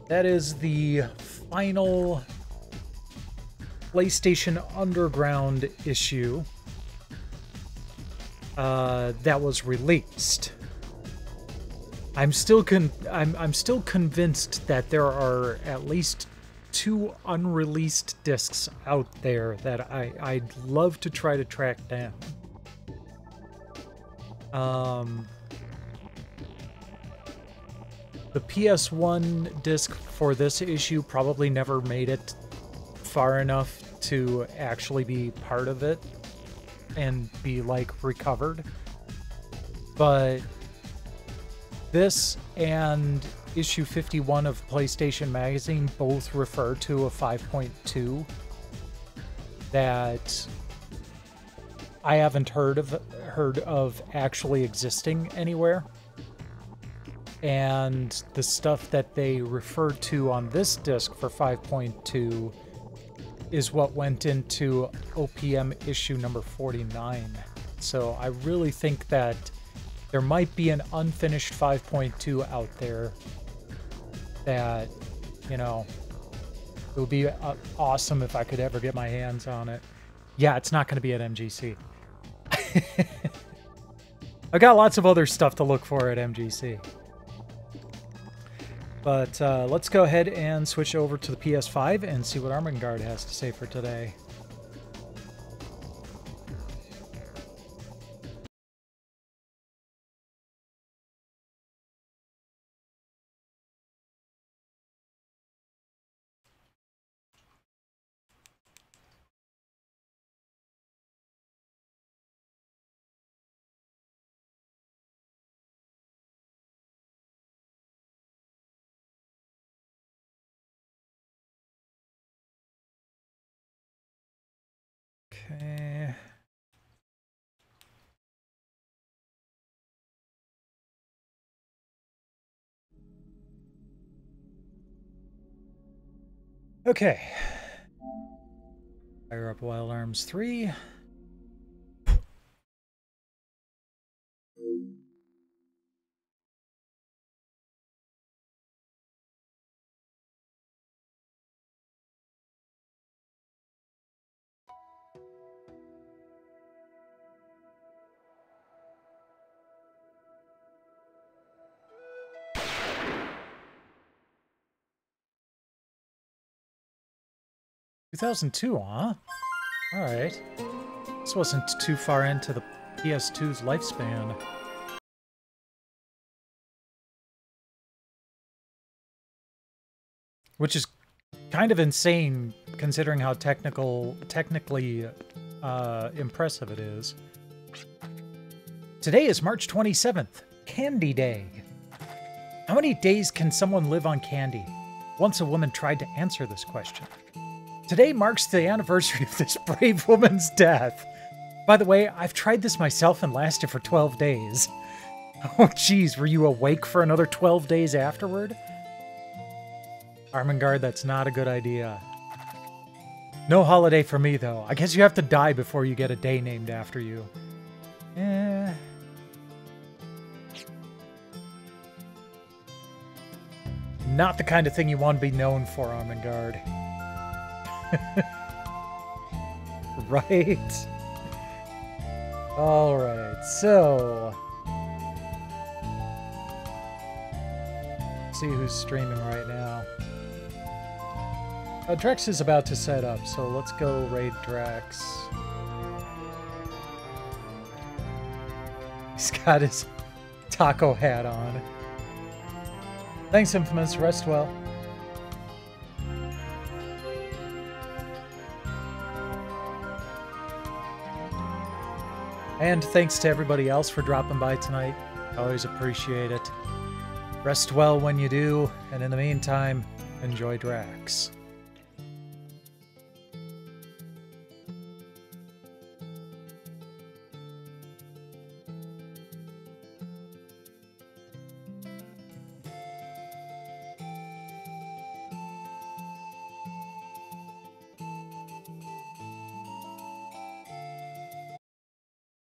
That is the final PlayStation Underground issue that was released. I'm still convinced that there are at least 2 unreleased discs out there that I'd love to try to track down. The PS1 disc for this issue probably never made it far enough to actually be part of it and be, like, recovered. But this and issue 51 of PlayStation Magazine both refer to a 5.2 that I haven't heard of actually existing anywhere. And the stuff that they refer to on this disc for 5.2 is what went into OPM issue number 49. So I really think that there might be an unfinished 5.2 out there that, you know, it would be awesome if I could ever get my hands on it. Yeah, it's not going to be at MGC. I got lots of other stuff to look for at MGC. But let's go ahead and switch over to the PS5 and see what Armengard has to say for today. Okay. Okay. Fire up Wild Arms 3. $2002, huh? Alright. This wasn't too far into the PS2's lifespan. Which is kind of insane, considering how technically impressive it is. Today is March 27th, Candy Day. How many days can someone live on candy? Once a woman tried to answer this question. Today marks the anniversary of this brave woman's death. By the way, I've tried this myself and lasted for 12 days. Oh geez, were you awake for another 12 days afterward? Armengard, that's not a good idea. No holiday for me, though. I guess you have to die before you get a day named after you. Eh. Not the kind of thing you want to be known for, Armengard. Right? Alright, so... see who's streaming right now. Drex is about to set up, so let's go raid Drex. He's got his taco hat on. Thanks, Infamous. Rest well. And thanks to everybody else for dropping by tonight. Always appreciate it. Rest well when you do, and in the meantime, enjoy Drax.